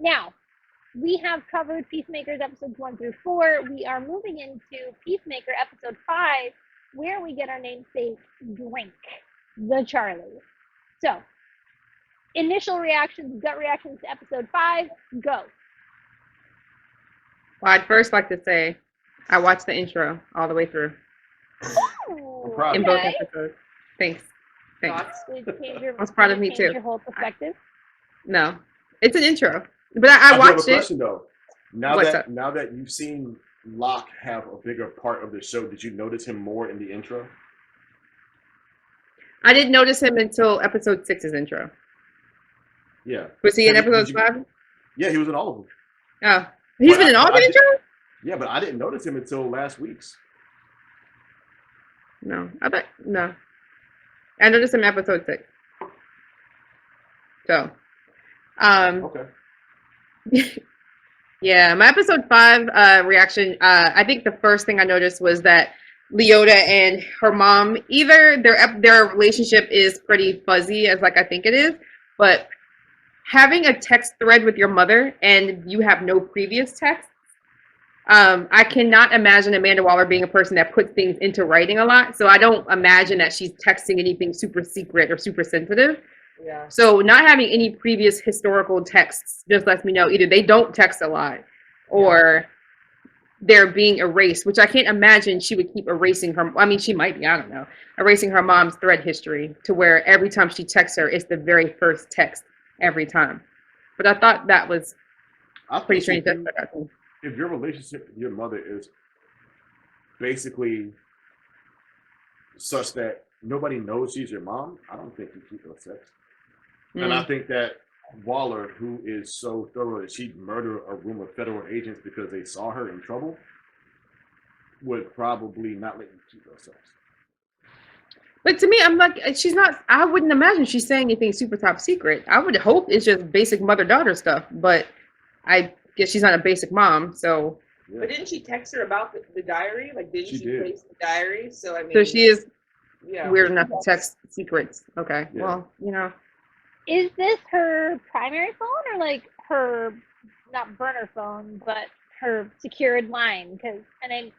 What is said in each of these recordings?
Now, we have covered Peacemakers episodes 1 through 4. We are moving into Peacemaker episode 5, where we get our namesake drink, the Charlie. So, initial reactions, gut reactions to episode 5, go. Well, I'd first like to say I watched the intro all the way through. Ooh, In both episodes. Thanks. That's proud of me too. Your whole perspective? No, it's an intro, but I watched have a question though. Now What's that up? now that you've seen Locke have a bigger part of the show, did you notice him more in the intro? I didn't notice him until episode 6's intro. Yeah. Was he in episode 5? Yeah, he was in all of them. Oh, he's been in all the intros? Yeah, but I didn't notice him until last week's. No, no. I noticed him in episode 6. So, okay. Yeah, my episode 5 reaction. I think the first thing I noticed was that Leota and her mom, either their relationship is pretty fuzzy, as like I think it is, but having a text thread with your mother and you have no previous texts. I cannot imagine Amanda Waller being a person that puts things into writing a lot. So I don't imagine that she's texting anything super secret or super sensitive. Yeah. So not having any previous historical texts just lets me know either they don't text a lot or they're being erased, which I can't imagine she would keep erasing her. I mean, she might be, I don't know, erasing her mom's thread history to where every time she texts her, it's the very first text every time. But I thought that was pretty strange. If your relationship with your mother is basically such that nobody knows she's your mom, I don't think you keep those texts. And I think that Waller, who is so thorough that she'd murder a room of federal agents because they saw her in trouble, would probably not let you keep those texts. But to me, I'm like, she's not, I wouldn't imagine she's saying anything super top secret. I would hope it's just basic mother-daughter stuff, but I guess she's not a basic mom, so. Yeah. But didn't she text her about the diary? Like, didn't she place the diary? So, I mean. So she is weird enough to text secrets. Okay, well, you know. Is this her primary phone or like her, not burner phone, but her secured line? Because, and in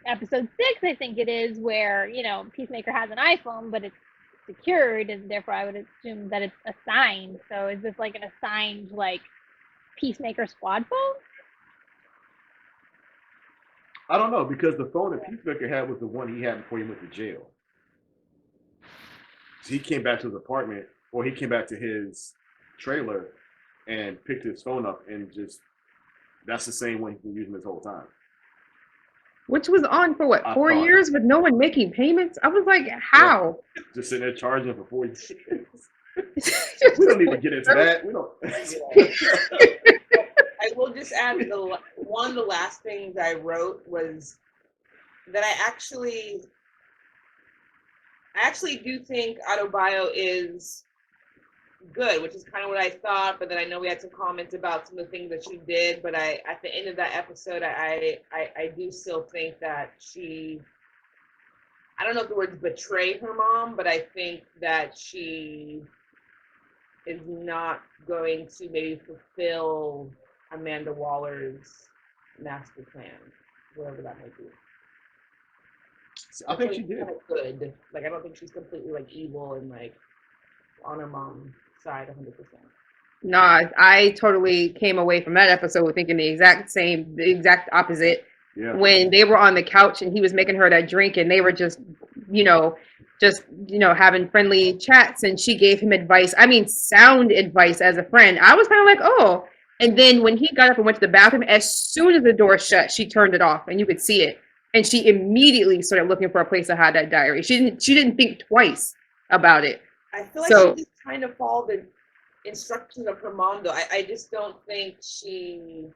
episode 6, I think it is, where, you know, Peacemaker has an iPhone, but it's secured, and therefore I would assume that it's assigned. So is this like an assigned, like, Peacemaker squad phone? I don't know, because the phone that Peacemaker had was the one he had before he went to jail. So he came back to his apartment, or he came back to his trailer and picked his phone up, and just, that's the same one he's been using this whole time. Which was on for what, 4 years with no one making payments? I was like, how? Yeah. Just sitting there charging for 4 years. We don't even get into that. We don't. I will just add one of the last things I wrote was that I actually do think Autobio is good, which is kind of what I thought, but then I know we had some comments about some of the things that she did, but at the end of that episode, I do still think that she, I don't know if the words betray her mom, but I think that she is not going to maybe fulfill Amanda Waller's master plan, whatever that might be. I think she did. Kind of good. Like, I don't think she's completely like evil and like on her mom's side 100%. No, I totally came away from that episode thinking the exact opposite. Yeah. When they were on the couch and he was making her that drink and they were just having friendly chats and she gave him advice. I mean, sound advice as a friend. I was kind of like, oh. And then when he got up and went to the bathroom, as soon as the door shut, she turned it off and you could see it. And she immediately started looking for a place to hide that diary. She didn't think twice about it. I feel like she just kind of followed the instructions of her mom, though. I just don't think she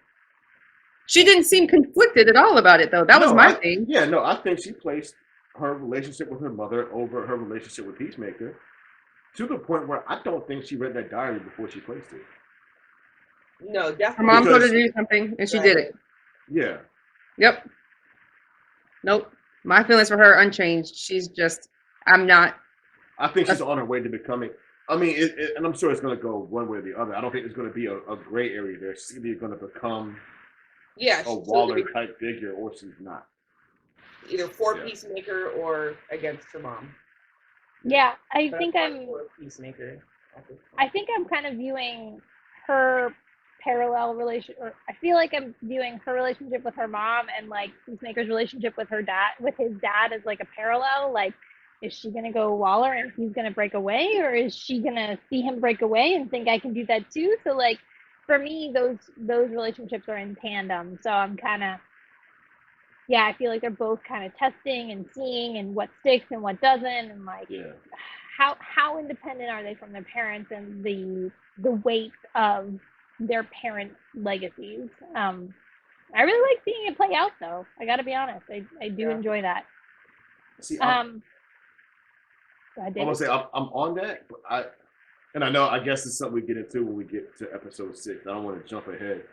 didn't seem conflicted at all about it, though. That was my thing. Yeah, no, I think she placed her relationship with her mother over her relationship with Peacemaker to the point where I don't think she read that diary before she placed it. No, definitely. Her mom told her to do something, and she did it. Yeah. Yep. Nope. My feelings for her unchanged. She's just, I'm not. I think she's on her way to becoming. I mean, and I'm sure it's going to go one way or the other. I don't think there's going to be a gray area there. She's either going to become a Waller type figure, or she's not. Either for Peacemaker or against her mom. Yeah, I think I'm for Peacemaker. I think I'm kind of viewing her parallel relation, or I feel like I'm viewing her relationship with her mom and like Peacemaker's relationship with his dad as like a parallel. Like, is she gonna go Waller and he's gonna break away, or is she gonna see him break away and think I can do that too? So like, for me, those relationships are in tandem. So I'm kind of, yeah, I feel like they're both kind of testing and seeing and what sticks and what doesn't, and like how independent are they from their parents and the weight of their parents' legacies. I really like seeing it play out, though. I got to be honest, I do enjoy that. See, I'm gonna say I'm on that, but I guess it's something we get into when we get to episode 6. I don't want to jump ahead,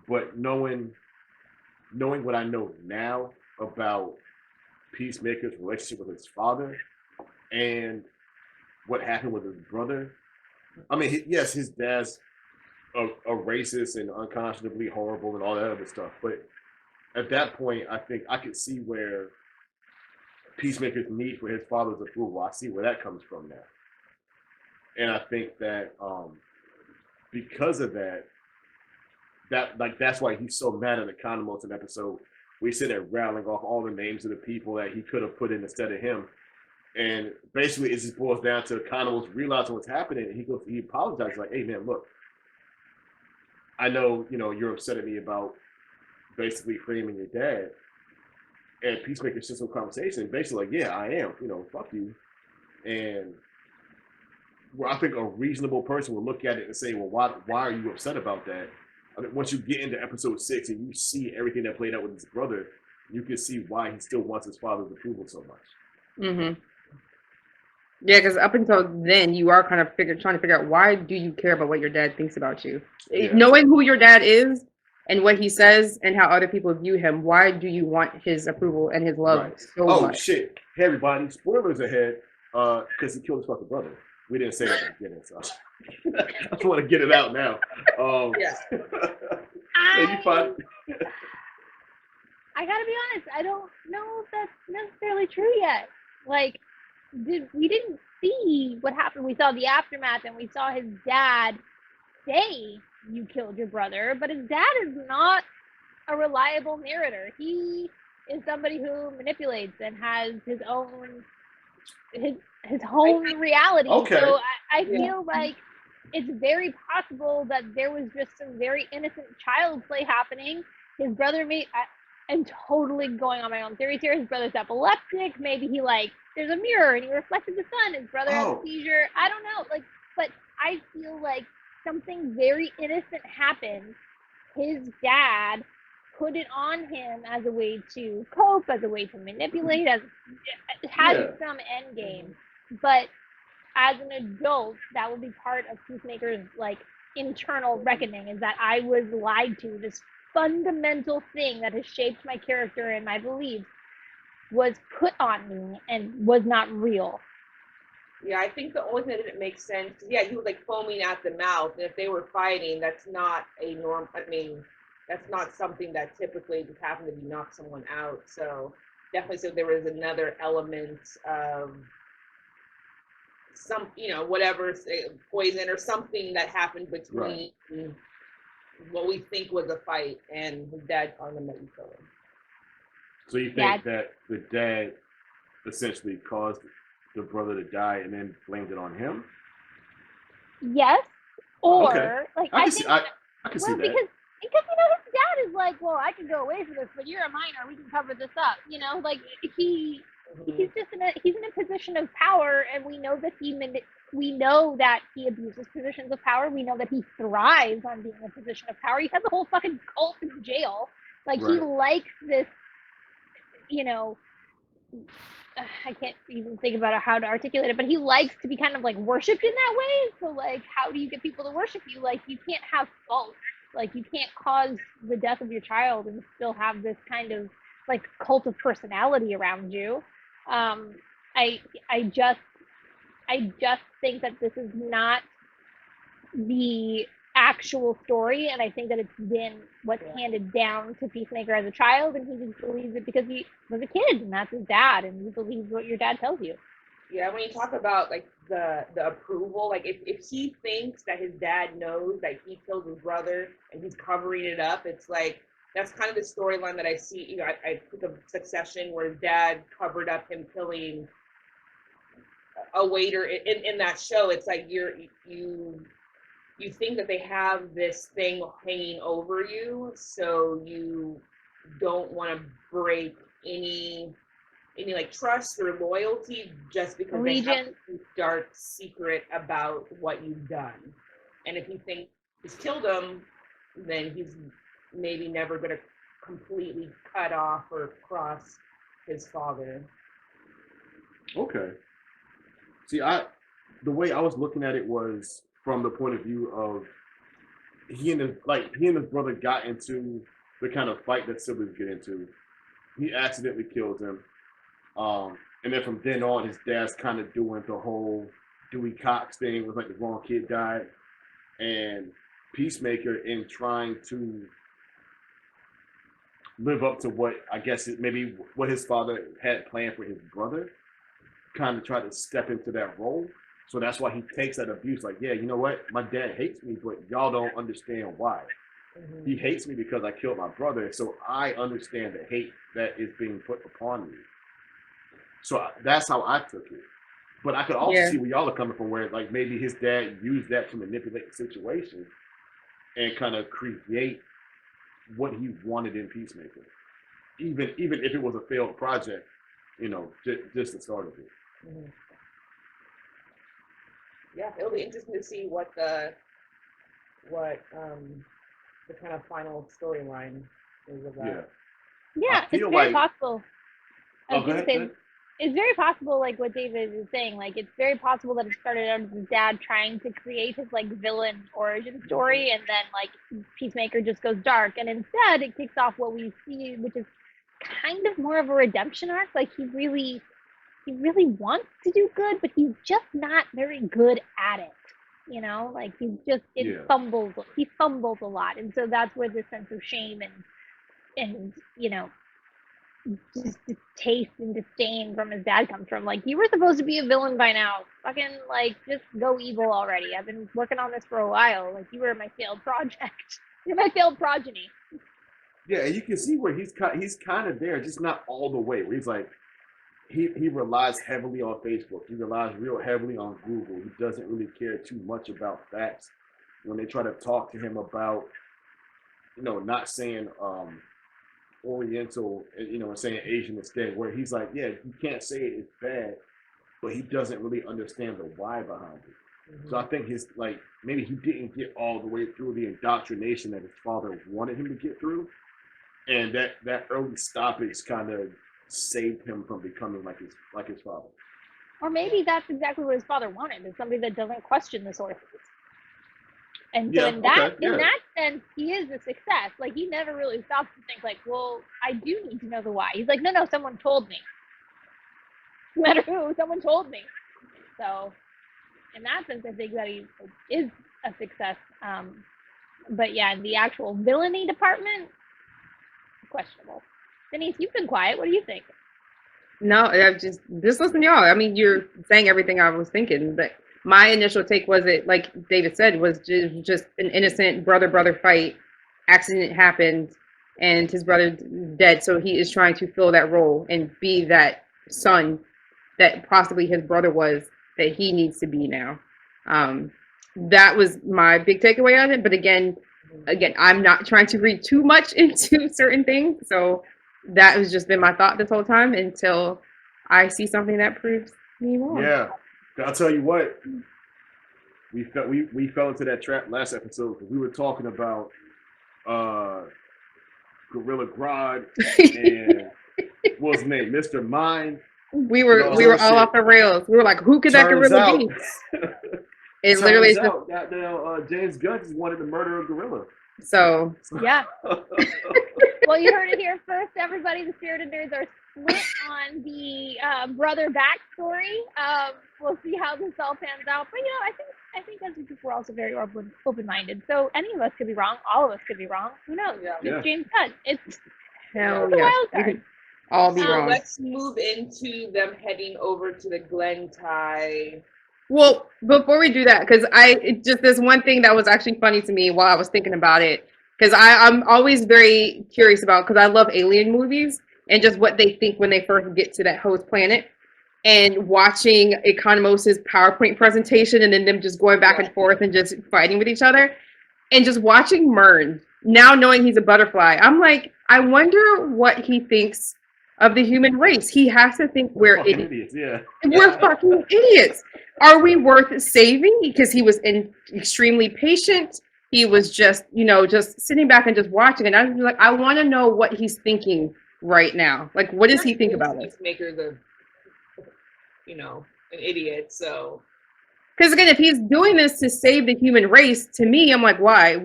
but knowing what I know now about Peacemaker's relationship with his father and what happened with his brother. I mean, yes, his dad's a racist and unconscionably horrible and all that other stuff, but at that point, I think I could see where Peacemaker's need for his father's approval. I see where that comes from now, and I think that because of that, that's why he's so mad at Economos in episode. We sit there rattling off all the names of the people that he could have put in instead of him. And basically it just boils down to Economos realizing what's happening. And he apologizes like, hey man, look, I know, you're upset at me about basically framing your dad. And Peacemaker just some conversation, basically like, yeah, I am, fuck you. And I think a reasonable person will look at it and say, well, why are you upset about that? I mean, once you get into episode 6 and you see everything that played out with his brother, you can see why he still wants his father's approval so much. Mm-hmm. Yeah, because up until then, you are kind of trying to figure out, why do you care about what your dad thinks about you? Yeah. Knowing who your dad is and what he says and how other people view him, why do you want his approval and his love so much? Oh, shit. Hey, everybody. Spoilers ahead, because he killed his fucking brother. We didn't say that at the beginning, so I just want to get it out now. Yeah, you fine. I gotta be honest, I don't know if that's necessarily true yet. Like, we didn't see what happened. We saw the aftermath and we saw his dad say, you killed your brother, but his dad is not a reliable narrator. He is somebody who manipulates and has his own reality. Okay. So I feel like it's very possible that there was just some very innocent child play happening. His brother I'm totally going on my own theories here. His brother's epileptic. Maybe he there's a mirror and he reflected the sun. His brother has a seizure. I don't know. But I feel like something very innocent happened. His dad put it on him as a way to cope, as a way to manipulate, it had some end game. But as an adult, that will be part of Peacemaker's internal reckoning, is that I was lied to. This fundamental thing that has shaped my character and my beliefs was put on me and was not real. Yeah, I think the only thing that didn't make sense, he was foaming at the mouth, and if they were fighting, that's not a norm. I mean, that's not something that typically just happened to be knock someone out. So definitely, so there was another element of some, whatever, poison or something that happened between what we think was a fight and his dad telling him that he killed him. So you think that the dad essentially caused the brother to die and then blamed it on him? Yes. Or I can see that. Because his dad is well, I can go away for this, but you're a minor, we can cover this up. He's in a position of power, and we know that he abuses positions of power. We know that he thrives on being in a position of power. He has a whole fucking cult in jail. He likes this, I can't even think about how to articulate it, but he likes to be kind of worshipped in that way. So how do you get people to worship you? You can't have fault. You can't cause the death of your child and still have this kind of cult of personality around you. I I just think that this is not the actual story, and I think that it's been what's handed down to Peacemaker as a child, and he just believes it because he was a kid, and that's his dad, and he believes what your dad tells you. Yeah, when you talk about like the approval, like if he thinks that his dad knows that he killed his brother and he's covering it up, it's like that's kind of the storyline that I see. You know, I think of Succession where his dad covered up him killing a waiter in that show. It's like you think that they have this thing hanging over you, so you don't want to break any like trust or loyalty just because they have a dark secret about what you've done. And if you think he's killed him, then he's maybe never going to completely cut off or cross his father. Okay. See, the way I was looking at it was from the point of view of he and his brother got into the kind of fight that siblings get into. He accidentally killed him. And then from then on, his dad's kind of doing the whole Dewey Cox thing. It was like the wrong kid died. And Peacemaker, in trying to live up to what I guess maybe what his father had planned for his brother, kind of tried to step into that role. So that's why he takes that abuse. Like, yeah, you know what? My dad hates me, but y'all don't understand why. Mm-hmm. He hates me because I killed my brother. So I understand the hate that is being put upon me. So that's how I took it. But I could also see where y'all are coming from, where like maybe his dad used that to manipulate the situation and kind of create what he wanted in Peacemaker. Even if it was a failed project, you know, just the start of it. Mm-hmm. Yeah, it'll be interesting to see what the kind of final storyline is about. Yeah, it's very possible. I was gonna say, it's very possible, like what David is saying, like it's very possible that it started out as his dad trying to create his like villain origin story, and then like Peacemaker just goes dark, and instead it kicks off what we see, which is kind of more of a redemption arc. Like he really wants to do good, but he's just not very good at it. You know, like he's just he fumbles a lot, and so that's where the sense of shame and you know, just distaste and disdain from his dad comes from. Like, you were supposed to be a villain by now. Fucking like just go evil already. I've been working on this for a while. Like, you were my failed project. You're my failed progeny. Yeah, and you can see where he's kind of there, just not all the way. Where he's like, he relies heavily on Facebook. He relies real heavily on Google. He doesn't really care too much about facts. When they try to talk to him about, you know, not saying Oriental, you know, and saying Asian instead, where he's like, yeah, you can't say it's bad, but he doesn't really understand the why behind it. Mm-hmm. So I think his, like, maybe he didn't get all the way through the indoctrination that his father wanted him to get through. And that early stoppage kind of saved him from becoming like his father. Or maybe that's exactly what his father wanted, is somebody that doesn't question the sources. And so in that sense, he is a success. Like, he never really stops to think like, well, I do need to know the why. He's like, no, someone told me. No matter who, someone told me. So in that sense, I think that he is a success. But yeah, in the actual villainy department, questionable. Denise, you've been quiet. What do you think? No, I just listen to y'all. I mean, you're saying everything I was thinking, but my initial take was it, like David said, was just an innocent brother fight. Accident happened, and his brother dead. So he is trying to fill that role and be that son that possibly his brother was, that he needs to be now. That was my big takeaway on it. But again, I'm not trying to read too much into certain things. So that has just been my thought this whole time until I see something that proves me wrong. Yeah. I'll tell you what, we fell into that trap last episode because we were talking about Gorilla Grodd and what was his name, Mr. Mind. We were all off the rails. We were like, who could that gorilla be? It literally is out that James Gunn just wanted to murder a gorilla. So yeah. Well, you heard it here first, everybody. The spirited nerds are split on the brother backstory. We'll see how this all pans out. But I think as a group we're also very open-minded. So any of us could be wrong. All of us could be wrong. Who knows? Yeah. It's James Gunn. It's Hell a yeah. wild We card. could all be So wrong. let's move into them heading over to the Glen tie. Well, before we do that, because there's one thing that was actually funny to me while I was thinking about it, because I'm always very curious about, because I love alien movies and just what they think when they first get to that host planet, and watching Economos' PowerPoint presentation and then them just going back and forth and just fighting with each other, and just watching Mern, now knowing he's a butterfly, I'm like, I wonder what he thinks of the human race. He has to think we're Fucking idiots. idiots. Yeah. We're fucking idiots. Are we worth saving? Because he was extremely patient. He was just sitting back and just watching. And I was like, I want to know what he's thinking right now. Like, what does he think about this? Peacemaker's an idiot. So, because again, if he's doing this to save the human race, to me, I'm like, why?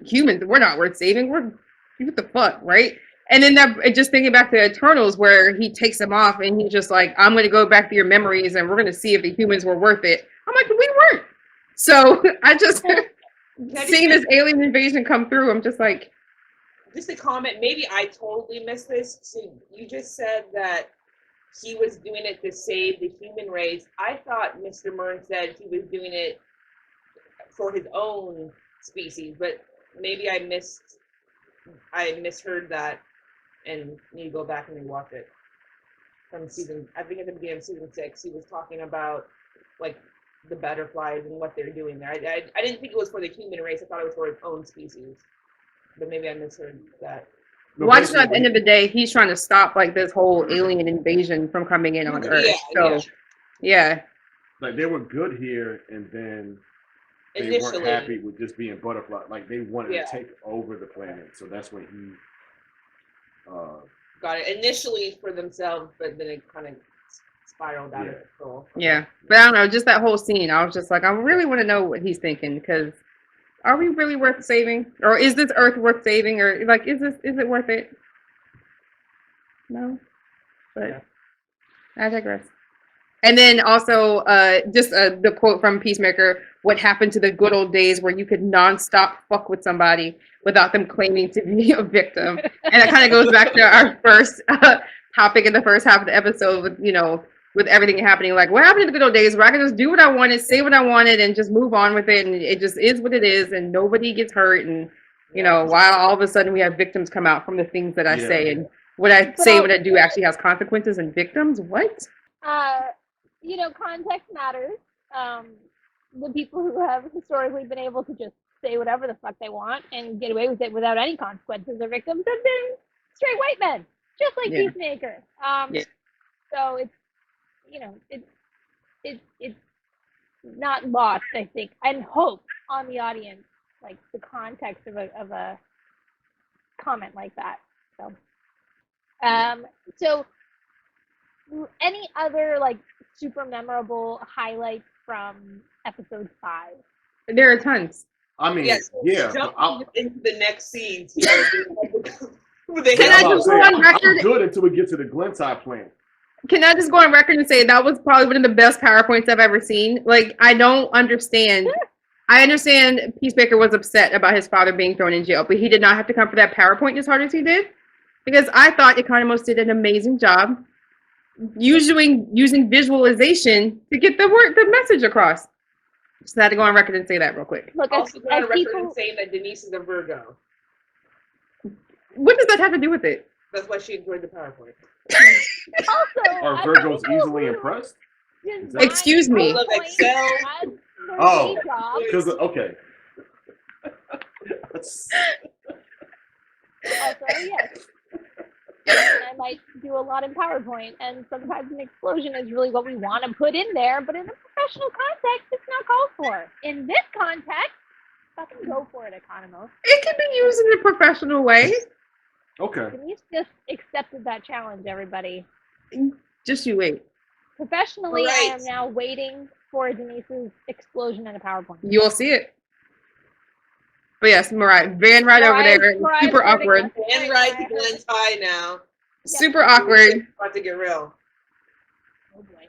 Humans, we're not worth saving. What the fuck, right? And then just thinking back to Eternals, where he takes them off and he's just like, I'm going to go back to your memories and we're going to see if the humans were worth it. I'm like, we weren't. So I just, seeing this alien invasion come through, I'm just like. Just a comment, maybe I totally missed this. So you just said that he was doing it to save the human race. I thought Mr. Mern said he was doing it for his own species, but maybe I misheard that. And need to go back and rewatch it from I think at the beginning of season 6, he was talking about like the butterflies and what they're doing there. I didn't think it was for the human race. I thought it was for its own species, but maybe I misheard that. No, Watching at the end of the day, he's trying to stop like this whole alien invasion from coming in on Earth. Yeah. Like they were good here, and then they Initially, weren't happy with just being butterfly. Like they wanted to take over the planet, so that's when he. Got it initially for themselves, but then it kind of spiraled out of control. Yeah, but I don't know, just that whole scene, I was just like, I really want to know what he's thinking, because are we really worth saving, or is this Earth worth saving, or like, is it worth it? No, but I digress. And then also, the quote from Peacemaker: "What happened to the good old days where you could nonstop fuck with somebody without them claiming to be a victim?" And that kind of goes back to our first topic in the first half of the episode, with everything happening. Like, what happened to the good old days where I could just do what I wanted, say what I wanted, and just move on with it, and it just is what it is, and nobody gets hurt, and while all of a sudden we have victims come out from the things that I say, and what I say, what I do actually has consequences and victims. What? Context matters. The people who have historically been able to just say whatever the fuck they want and get away with it without any consequences or victims have been straight white men, just like Peacemaker. So it's not lost, I think, and hope on the audience, like the context of a comment like that. So any other like super memorable highlights from episode 5? There are tons. I mean, jump into the next scenes. Can I just go on record? I'm good until we get to the Glentie plan. Can I just go on record and say that was probably one of the best PowerPoints I've ever seen? Like, I don't understand. I understand Peacemaker was upset about his father being thrown in jail, but he did not have to come for that PowerPoint as hard as he did, because I thought Economos did an amazing job using visualization to get the message across. Just had to go on record and say that real quick. Look, also go on record and saying that Denise is a Virgo. What does that have to do with it? That's why she enjoyed the PowerPoint. Also, are Virgos easily impressed? Excuse me. I love Excel. Oh, because okay. Also, yes. I might do a lot in PowerPoint, and sometimes an explosion is really what we want to put in there, but in a professional context, it's not called for. In this context, fucking go for it, Economos. It can be used in a professional way. Okay. Denise just accepted that challenge, everybody. Just you wait. Professionally, I am now waiting for Denise's explosion in a PowerPoint. You'll see it. But yes, Mariah, van right over there, Mariah's super hurting awkward, us. And Right, right to Mariah. Glenn's high now. super awkward. About to get real. Oh boy.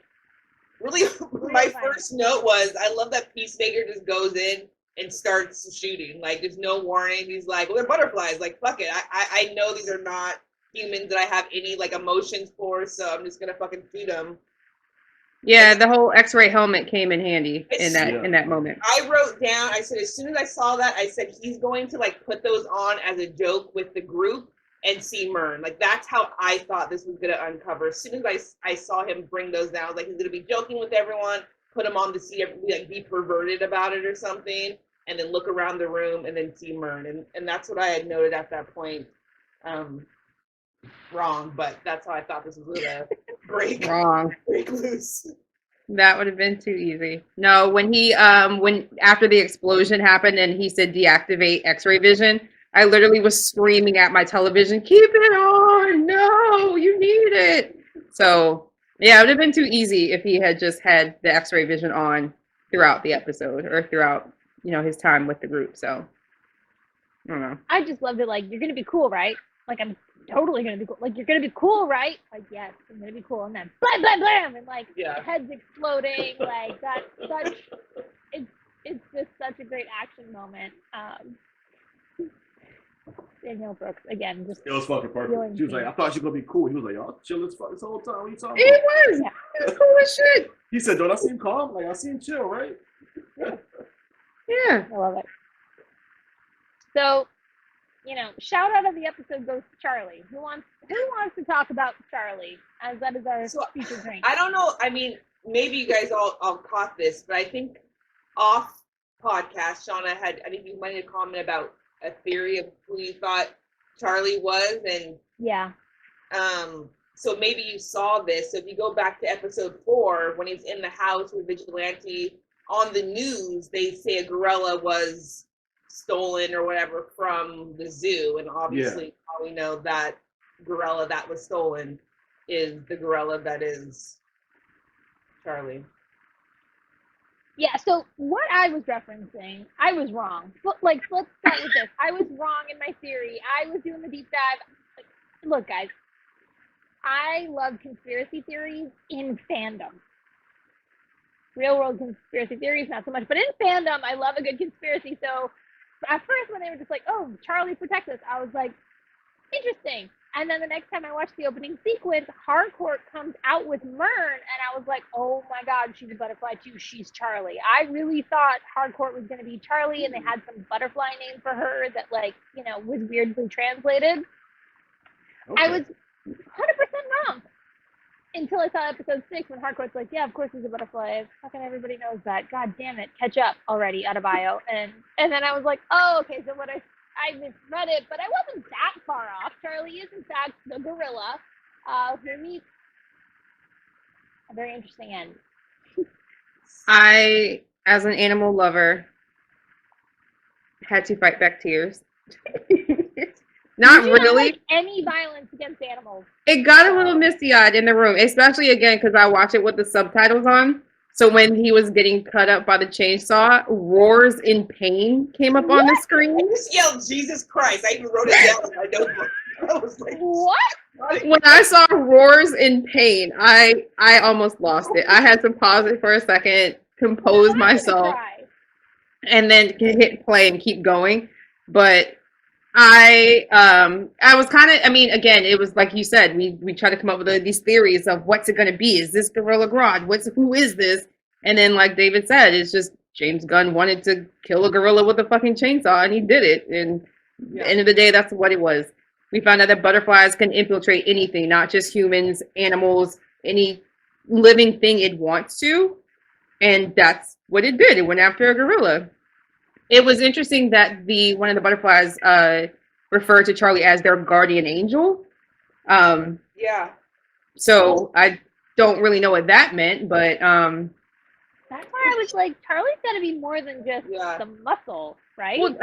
Really, my first note was I love that Peacemaker just goes in and starts shooting. Like, there's no warning. He's like, well, they're butterflies. Like, fuck it. I know these are not humans that I have any, like, emotions for, so I'm just gonna fucking shoot them. Yeah, the whole X-ray helmet came in handy in Yeah. that moment. I wrote down, I said, as soon as I saw that, I said, he's going to, like, put those on as a joke with the group and see Mern. Like, that's how I thought this was going to uncover. As soon as I saw him bring those down, I was like, he's going to be joking with everyone, put them on to see everybody, like, be perverted about it or something, and then look around the room and then see Mern. And that's what I had noted at that point. Wrong, but that's how I thought this was going to break loose. That would have been too easy. No, when he when after the explosion happened and he said deactivate X-ray vision, I literally was screaming at my television, keep it on! No, you need it. So yeah, it would have been too easy if he had just had the X-ray vision on throughout the episode or throughout, his time with the group. So I don't know. I just loved it. Like, you're gonna be cool, right? Like, I'm totally gonna be cool. Like, you're gonna be cool, right? Like, yes, I'm gonna be cool. And then blam, blam, blam, and like heads exploding. Like, that's such. It's just such a great action moment. Danielle Brooks again, just It was fucking perfect. She was like, I thought she was gonna be cool. He was like, y'all chill as fuck this whole time. What you talking about? It was cool as shit. He said, don't I seem calm? Like, I seem chill, right? Yeah. I love it. So, shout out of the episode goes to Charlie. Who wants to talk about Charlie, as that is our featured drink? I don't know. I mean, maybe you guys all caught this, but I think off podcast, Shauna I think you might have commented about a theory of who you thought Charlie was, and yeah. So maybe you saw this. So if you go back to episode 4, when he's in the house with Vigilante, on the news they say a gorilla was stolen or whatever from the zoo, and obviously how we know that gorilla that was stolen is the gorilla that is Charlie. Yeah, so what I was referencing, I was wrong. Let's start with this. I was wrong in my theory. I was doing the deep dive. Look, guys, I love conspiracy theories in fandom. Real world conspiracy theories, not so much. But in fandom, I love a good conspiracy. So at first, when they were just like, oh, Charlie protects us, I was like, interesting. And then the next time I watched the opening sequence, Harcourt comes out with Mern, and I was like, oh my God, she's a butterfly too. She's Charlie. I really thought Harcourt was going to be Charlie, and they had some butterfly name for her that, was weirdly translated. Okay. I was 100% wrong until I saw episode 6 when Harcourt's like, yeah, of course he's a butterfly. Fucking everybody knows that. God damn it. Catch up already, Adebayo. And then I was like, oh, okay, so what I misread it, but I wasn't that far off. Charlie is, in fact, the gorilla who meets a very interesting end. I, as an animal lover, had to fight back tears. Not really. Like any violence against animals. It got a little misty-eyed in the room, especially again because I watched it with the subtitles on. So when he was getting cut up by the chainsaw, roars in pain came up on the screen. I just yelled, Jesus Christ. I even wrote it down in my notebook. I was like, what? When I saw roars in pain, I almost lost it. I had to pause it for a second, compose myself, and then hit play and keep going. But I was kind of, again, it was like you said, we try to come up with these theories of what's it going to be? Is this Gorilla Grodd? Who is this? And then, like David said, it's just James Gunn wanted to kill a gorilla with a fucking chainsaw, and he did it. And at the end of the day, that's what it was. We found out that butterflies can infiltrate anything, not just humans, animals, any living thing it wants to. And that's what it did. It went after a gorilla. It was interesting that one of the butterflies referred to Charlie as their guardian angel. Yeah. So I don't really know what that meant, but that's why I was like, Charlie's got to be more than just the muscle, right? Well,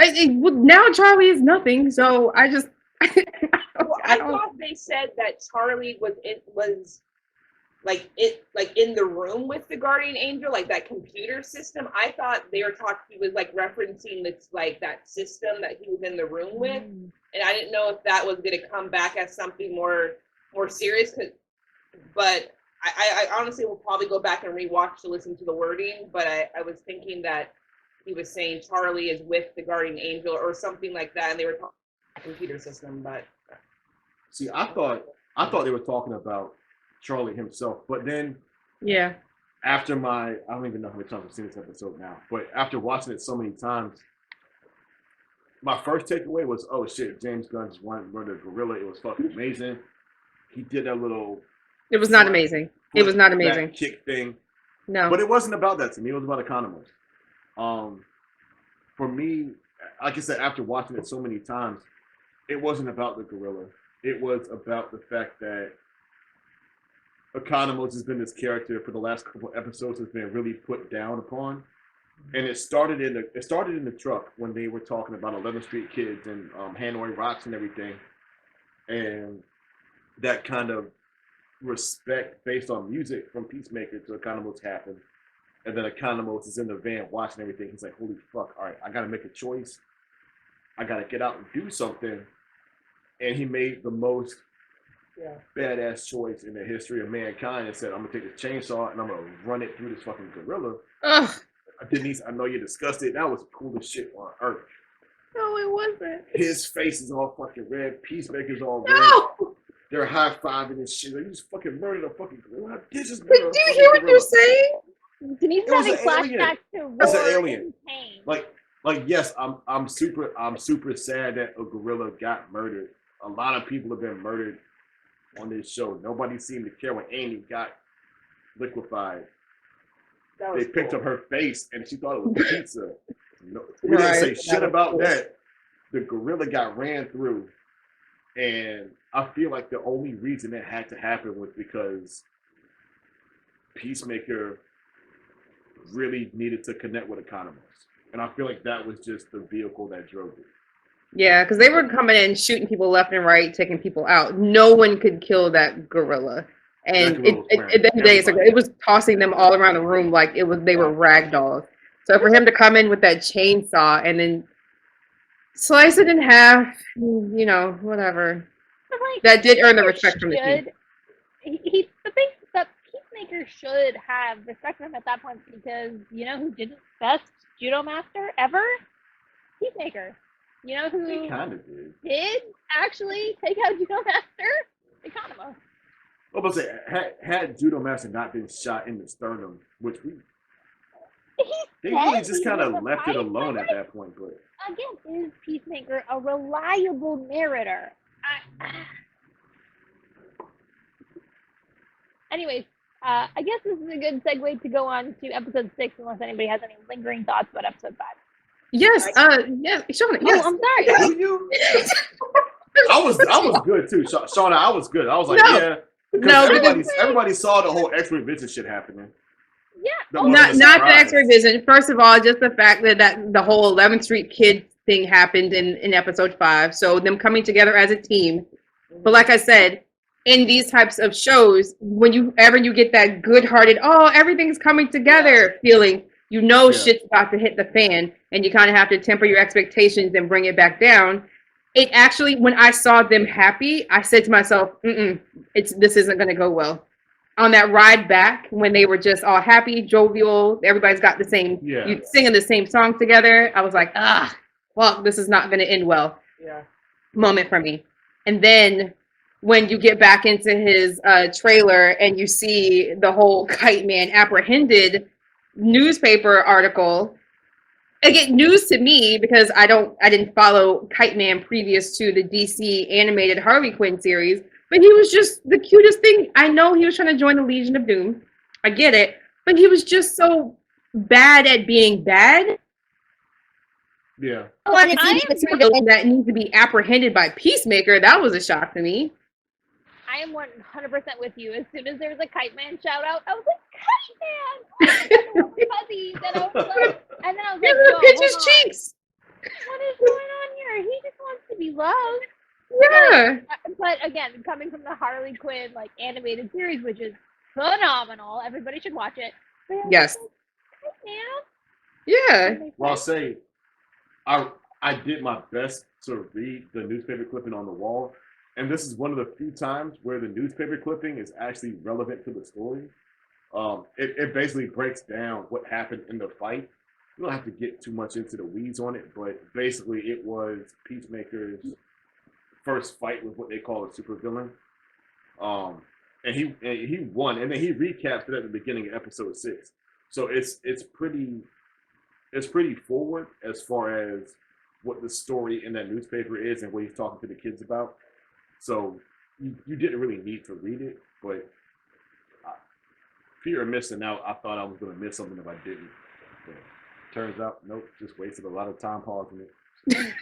now Charlie is nothing. So I just. I thought they said that Charlie was like in the room with the guardian angel, like that computer system. I thought they were talking, he was like referencing this, like that system that he was in the room with, and I didn't know if that was going to come back as something more serious. But I honestly will probably go back and rewatch to listen to the wording. But I was thinking that he was saying Charlie is with the guardian angel or something like that, and they were talking about the computer system. But see, I thought they were talking about Charlie himself, but then Yeah. after I don't even know how many times I've seen this episode now, but after watching it so many times, my first takeaway was, oh shit, James Gunn just wanted to murder a gorilla. It was fucking amazing. He did that little. It was not amazing. It was not amazing. Kick thing. No. But it wasn't about that to me. It was about Economos. For me, like I said, after watching it so many times, it wasn't about the gorilla. It was about the fact that Economos has been this character for the last couple of episodes has been really put down upon. And it started in the truck when they were talking about 11th Street kids and Hanoi Rocks and everything. And that kind of respect based on music from Peacemaker to Economos happened. And then Economos is in the van watching everything. He's like, holy fuck, all right, I got to make a choice. I got to get out and do something. And he made the most badass choice in the history of mankind and said, I'm going to take this chainsaw and I'm going to run it through this fucking gorilla. Ugh. Denise, I know you're disgusted. That was the coolest shit on earth. No, it wasn't. His face is all fucking red. Peacemaker's all No! red. They're high-fiving and shit. Like, you just fucking murdered a fucking gorilla. Do you hear what you're saying? Denise is having flashbacks to Roar in pain. Like yes, I'm super sad that a gorilla got murdered. A lot of people have been murdered on this show. Nobody seemed to care when Amy got liquefied. They picked up her face and she thought it was pizza. No, we didn't say shit about that. The gorilla got ran through, and I feel like the only reason that had to happen was because Peacemaker really needed to connect with Economos. And I feel like that was just the vehicle that drove it. Yeah, because they were coming in, shooting people left and right, taking people out. No one could kill that gorilla. And at the end of the day, it was tossing them all around the room like they were rag dolls. So for him to come in with that chainsaw and then slice it in half, you know, whatever. Like, that did earn the respect from the team. The Peacemaker should have respect for him at that point because you know who didn't best judo master ever? Peacemaker. You know who He kind of did actually take out judo master? Economos. I was about to say, had Judo Master not been shot in the sternum, which they really just kind of left it alone at that point. But again, is Peacemaker a reliable narrator? Anyways, I guess this is a good segue to go on to episode 6, unless anybody has any lingering thoughts about episode 5. Yes, yeah, Shauna. Yes. Oh, I'm sorry. do you? I was good too, Shauna. I was good. I was like, No. yeah. No, everybody saw the whole X-ray vision shit happening. Yeah. Not the X-ray vision. First of all, just the fact that the whole 11th Street kid thing happened in episode 5. So them coming together as a team. But like I said, in these types of shows, whenever you get that good-hearted, oh, everything's coming together feeling, you know shit's about to hit the fan, and you kind of have to temper your expectations and bring it back down. It actually, when I saw them happy, I said to myself, this isn't going to go well. On that ride back, when they were just all happy, jovial, everybody's got the same, you singing the same song together, I was like, well, this is not going to end well. Moment for me. And then when you get back into his trailer and you see the whole Kite Man apprehended newspaper article, again, news to me because I didn't follow Kite Man previous to the DC animated Harley Quinn series, but he was just the cutest thing. I know he was trying to join the Legion of Doom. I get it, but he was just so bad at being bad. Yeah. That needs to be apprehended by Peacemaker. That was a shock to me. I am 100% with you. As soon as there was a Kite Man shout out, I was like, Kite Man! Oh, fuzzy. Then I was like, and then I was like, no, pinch his cheeks. What is going on here? He just wants to be loved. Yeah. But again, coming from the Harley Quinn like animated series, which is phenomenal. Everybody should watch it. But I was Yes. like, Yeah. Well, I'll say I did my best to read the newspaper clipping on the wall, and this is one of the few times where the newspaper clipping is actually relevant to the story. It basically breaks down what happened in the fight. You don't have to get too much into the weeds on it, but basically it was Peacemaker's first fight with what they call a supervillain. And he won, and then he recapped it at the beginning of episode 6. So it's pretty forward as far as what the story in that newspaper is and what he's talking to the kids about. So you didn't really need to read it, but fear of missing out, I thought I was going to miss something if I didn't. But turns out, nope, just wasted a lot of time pausing it.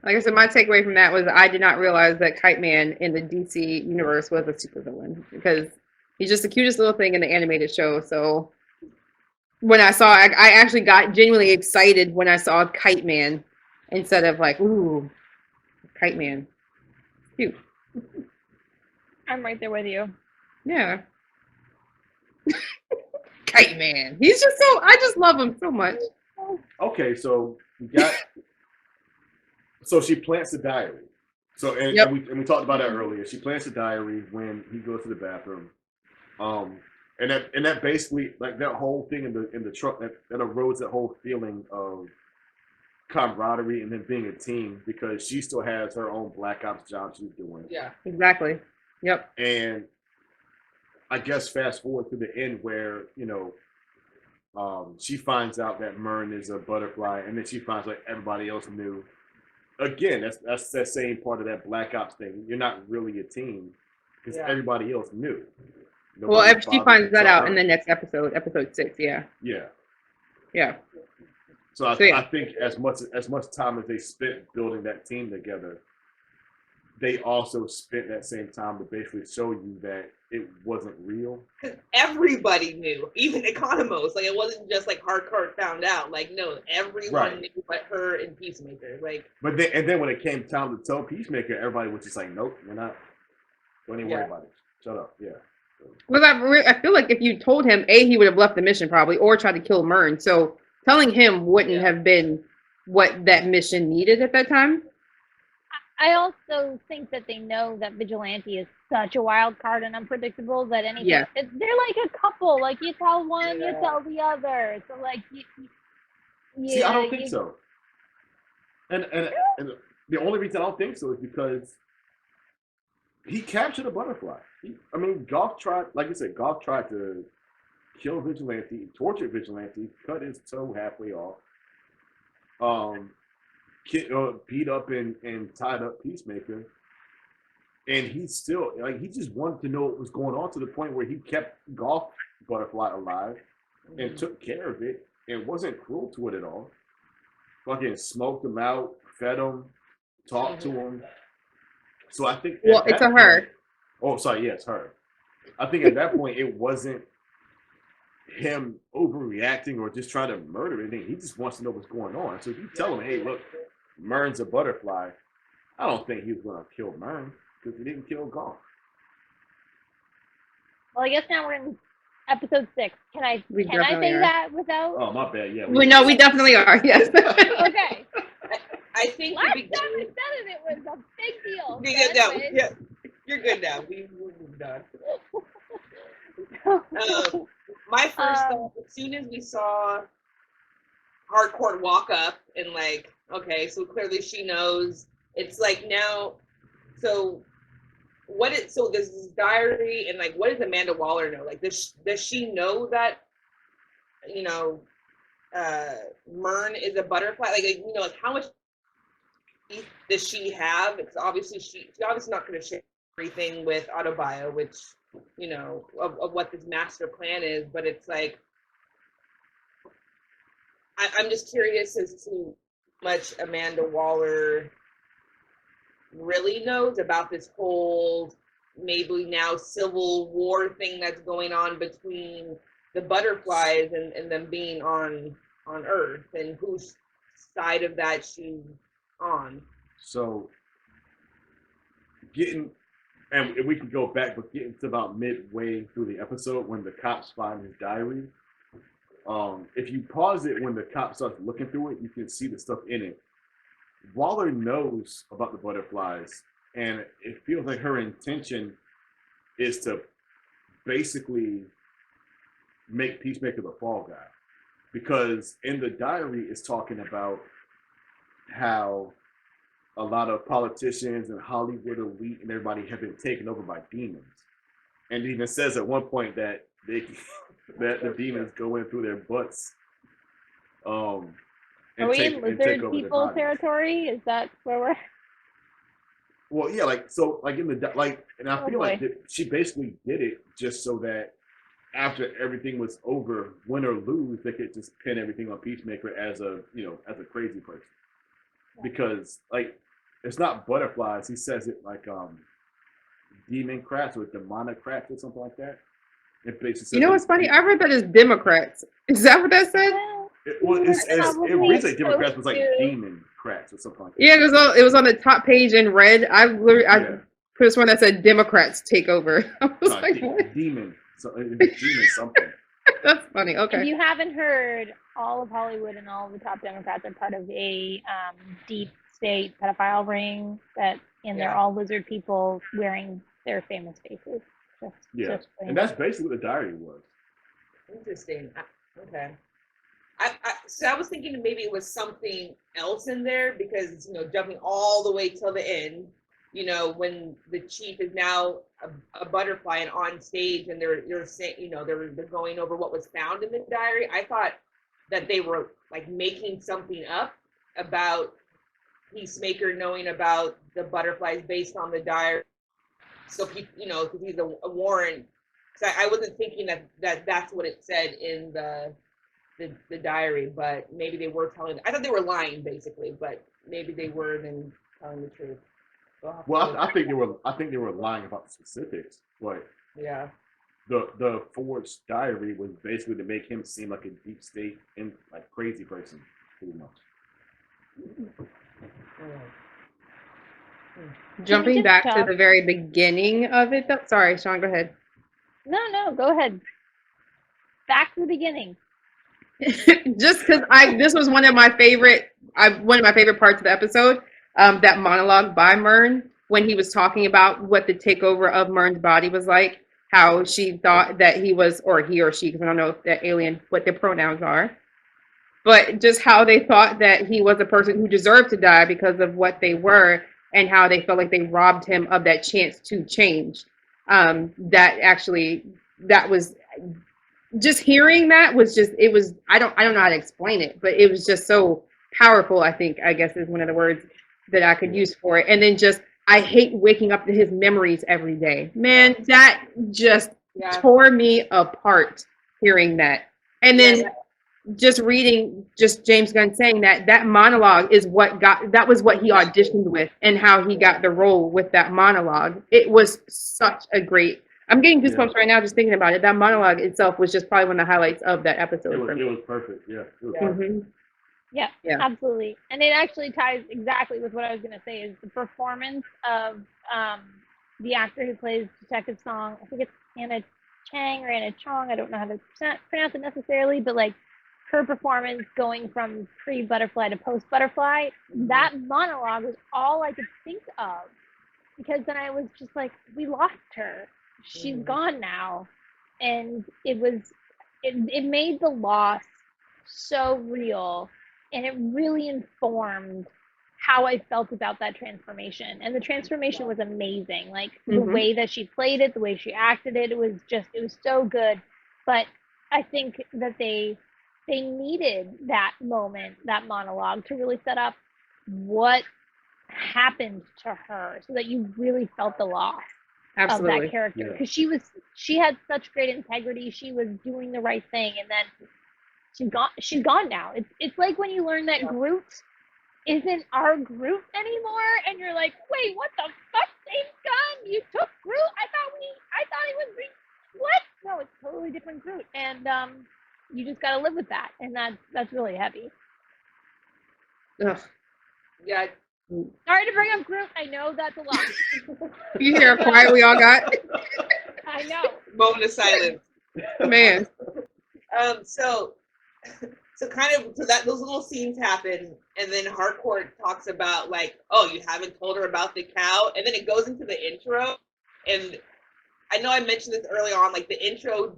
Like I said, my takeaway from that was I did not realize that Kite Man in the DC universe was a supervillain because he's just the cutest little thing in the animated show. So when I saw, I actually got genuinely excited when I saw Kite Man instead of like, ooh, Kite Man, cute. I'm right there with you. Yeah. Kite Man. He's just so, I just love him so much. Okay, so we got. So she plants the diary. So Yep. and we talked about that earlier. She plants the diary when he goes to the bathroom. And that basically, like, that whole thing in the truck, that erodes that whole feeling of camaraderie and then being a team, because she still has her own Black Ops job she's doing. Yeah. Exactly. Yep. And I guess fast forward to the end where, she finds out that Mern is a butterfly, and then she finds out everybody else knew. Again, that's that same part of that Black Ops thing. You're not really a team because everybody else knew. Well, Nobody she bothered finds to that tell out her. in the next episode, episode 6. Yeah. Yeah. Yeah. So I yeah. think as much time as they spent building that team together, they also spent that same time to basically show you that it wasn't real. Because everybody knew, even Economos. Like, it wasn't just like Hardcore found out. Like, no, everyone knew but her and Peacemaker. Like, but then when it came time to tell Peacemaker, everybody was just like, nope, we're not. Don't even worry about it. Shut up. Yeah. Well, I feel like if you told him, he would have left the mission probably, or tried to kill Mern. So telling him wouldn't have been what that mission needed at that time. I also think that they know that Vigilante is such a wild card and unpredictable that anything. Yeah. They're like a couple. Like, you tell one, you tell the other. So like See, I don't think so. And the only reason I don't think so is because he captured a butterfly. Golf tried, like you said, Golf tried to kill Vigilante, torture Vigilante, cut his toe halfway off, beat up and tied up Peacemaker, and he still, like, he just wanted to know what was going on, to the point where he kept Golf Butterfly alive and took care of it and wasn't cruel to it at all. Fucking smoked him out, fed him, talked to him. So I think it's a her. Oh, sorry, yes, her. I think at that point it wasn't him overreacting or just trying to murder anything. He just wants to know what's going on. So if you tell him, hey, look, Mern's a butterfly, I don't think he was going to kill Mern because he didn't kill Golf. Well, I guess now we're in episode 6. Can I say are. that without? Oh, my bad. Yeah. We definitely are. Yes. Okay. I think Last time we said it was a big deal. Yeah, you're good now. We moved on. My first thought, as soon as we saw Hardcore walk up and like, okay, so clearly she knows. It's like, now, so there's this diary, and like, what does Amanda Waller know? Like, does she know that, Mern is a butterfly? Like how much does she have? Because obviously she's obviously not going to share everything with Autobio, which, of what this master plan is, but it's like, I'm just curious as to how much Amanda Waller really knows about this whole maybe now civil war thing that's going on between the butterflies and them being on Earth, and whose side of that she's on. So getting and we can go back, but getting to about midway through the episode when the cops find his diary. If you pause it when the cop starts looking through it, you can see the stuff in it. Waller knows about the butterflies, and it feels like her intention is to basically make Peacemaker the fall guy. Because in the diary, it's talking about how a lot of politicians and Hollywood elite and everybody have been taken over by demons. And it even says at one point that that the demons go in through their butts. Are we in lizard people territory? Is that where we're? Well, yeah, like so, like in the like, and I feel like she basically did it just so that after everything was over, win or lose, they could just pin everything on Peacemaker as a as a crazy person. Because like it's not butterflies, he says it like demon crats or demonic crats or something like that. It basically says, you know what's funny? I read that as Democrats. Is that what that said? It reads like Democrats was like demon crats or something like that. Yeah, it was on the top page in red. I could have sworn that said Democrats take over. I was like, what? Demon. So, demon something. That's funny. Okay. If you haven't heard, all of Hollywood and all of the top Democrats are part of a deep state pedophile ring and they're all lizard people wearing their famous faces. And that's basically what the diary was. Interesting. Okay. So I was thinking maybe it was something else in there because jumping all the way till the end, when the chief is now a butterfly and on stage and they're saying they're going over what was found in the diary. I thought that they were like making something up about Peacemaker knowing about the butterflies based on the diary. So because he's a Warren. So I wasn't thinking that's what it said in the diary, but maybe they were telling. I thought they were lying basically, but maybe they were then telling the truth. Well, I think they were lying about the specifics, but yeah, the forged diary was basically to make him seem like a deep state and like crazy person, pretty much. Jumping back to the very beginning of it, though. Sorry, Sean, go ahead. No, go ahead. Back to the beginning. Just because this was one of my favorite parts of the episode. That monologue by Myrn when he was talking about what the takeover of Myrn's body was like, how she thought that he was, or he or she, because I don't know if that alien, what their pronouns are, but just how they thought that he was a person who deserved to die because of what they were and how they felt like they robbed him of that chance to change. That was just hearing that was just, it was, I don't know how to explain it, but it was just so powerful, I guess is one of the words that I could use for it. And then just, I hate waking up to his memories every day. Man, that just tore me apart hearing that. And then just reading just James Gunn saying that monologue is that was what he auditioned with and how he got the role with that monologue. It was such a great, I'm getting goosebumps right now just thinking about it. That monologue itself was just probably one of the highlights of that episode. It was perfect. Yeah. It was perfect. Yeah, absolutely. And it actually ties exactly with what I was going to say is the performance of the actor who plays Detective Song. I think it's Anna Chang or Anna Chong. I don't know how to pronounce it necessarily, but like her performance going from pre-butterfly to post-butterfly, that monologue was all I could think of. Because then I was just like, we lost her. She's gone now. And it made the loss so real. And it really informed how I felt about that transformation. And the transformation was amazing. Like the way that she played it, the way she acted it, it was so good. But I think that they needed that moment, that monologue to really set up what happened to her so that you really felt the loss of that character. Because she had such great integrity. She was doing the right thing. And then she's gone now. It's like when you learn that Groot isn't our Groot anymore, and you're like, wait, what the fuck? James Gunn, you took Groot? I thought he was what? No, it's totally different Groot, and you just gotta live with that, and that's really heavy. Ugh. Yeah, Sorry to bring up Groot. I know that's a lot. You hear how quiet we all got? I know. Moment of silence. Man. So that those little scenes happen, and then Harcourt talks about like, oh, you haven't told her about the cow, and then it goes into the intro, and I know I mentioned this early on, like the intro,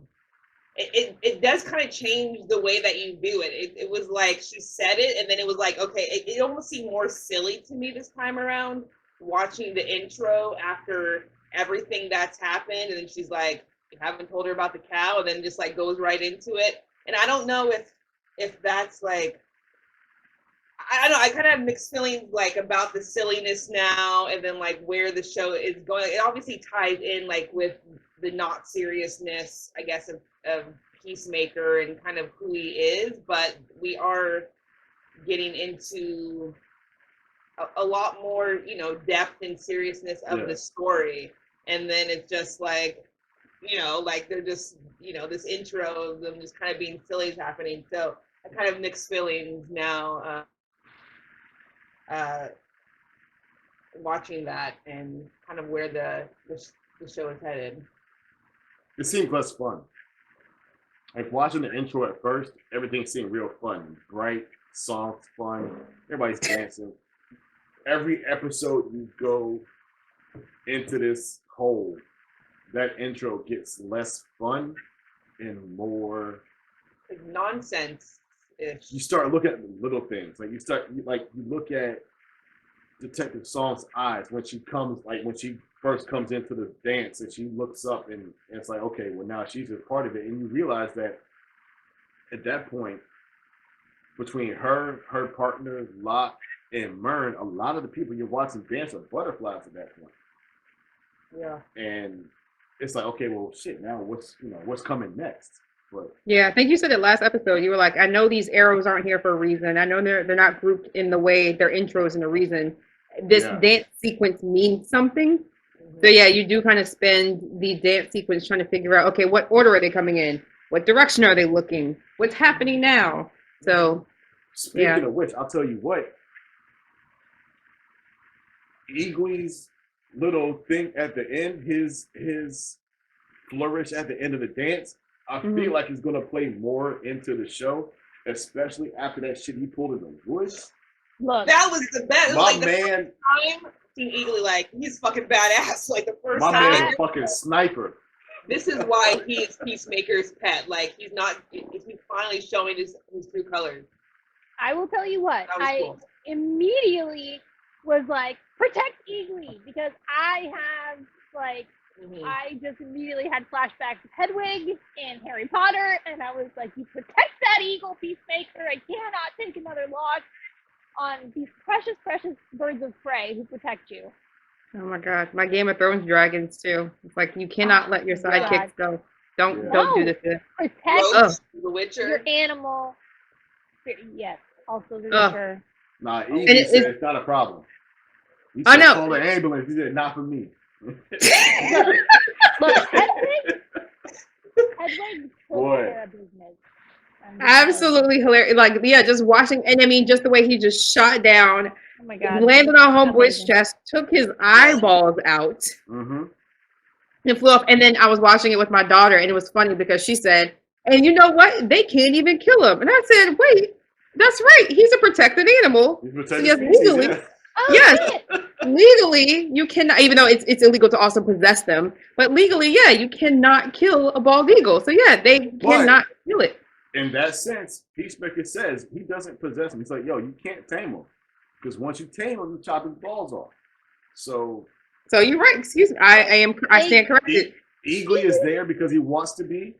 it does kind of change the way that you do it. It was like she said it, and then it was like, okay, it almost seemed more silly to me this time around, watching the intro after everything that's happened, and then she's like, you haven't told her about the cow, and then just like goes right into it. And I don't know if that's like, I don't know, I kind of have mixed feelings like about the silliness now, and then like where the show is going. It obviously ties in like with the not seriousness, I guess, of Peacemaker and kind of who he is, but we are getting into a lot more, you know, depth and seriousness of the story. And then it's just like, you know, like they're just, you know, this intro of them just kind of being silly is happening. So I kind of mixed feelings now watching that and kind of where the show is headed. It seemed less fun. Like watching the intro at first, everything seemed real fun, bright, songs fun, everybody's dancing. Every episode you go into this hole, that intro gets less fun and more like nonsense. You start looking at the little things. Like you look at Detective Song's eyes when she first comes into the dance and she looks up and it's like, okay, well now she's a part of it. And you realize that at that point, between her partner, Locke, and Myrn, a lot of the people you're watching dance are butterflies at that point. Yeah. And it's like, okay, well shit, now what's coming next? But yeah, I think you said it last episode. You were like, I know these arrows aren't here for a reason. I know they're not grouped in the way their intros and a reason. This dance sequence means something. So yeah, you do kind of spend the dance sequence trying to figure out, okay, what order are they coming in? What direction are they looking? What's happening now? So speaking of which, I'll tell you what, Eagly's little thing at the end, his flourish at the end of the dance, I feel like he's gonna play more into the show, especially after that shit he pulled in the woods. Look, that was the best. My like the man, first time seeing Eagly, like he's fucking badass. Like the first my time, man's a fucking sniper. This is why he's Peacemaker's pet. Like he's finally showing his true colors. I will tell you what, I immediately was like, protect Eagly, because I have like, I just immediately had flashbacks of Hedwig and Harry Potter, and I was like, you protect that eagle, Peacemaker. I cannot take another loss on these precious, precious birds of prey who protect you. oh my god, my Game of Thrones dragons too. It's like you cannot let your sidekicks go. Don't do this. Protect the Witcher, your animal. Yes, also the Witcher. Nah, Eagly said it's not a problem. He said, call the ambulance. He said, not for me. Look, Hedwig took care of business. Absolutely hilarious. Like, yeah, just watching, and I mean, just the way he just shot down, oh my god, landed on Homeboy's chest, took his eyeballs out, and flew off. And then I was watching it with my daughter, and it was funny because she said, and you know what? They can't even kill him. And I said, wait, that's right. He's a protected animal. He's protected legally. Yeah. Yes, legally you cannot, even though it's illegal to also possess them, but legally, yeah, you cannot kill a bald eagle. So yeah, they cannot kill it. In that sense, Peacemaker says he doesn't possess him. He's like, yo, you can't tame him, because once you tame him, you chop his balls off. So you're right. Excuse me. I stand corrected. Eagly is there because he wants to be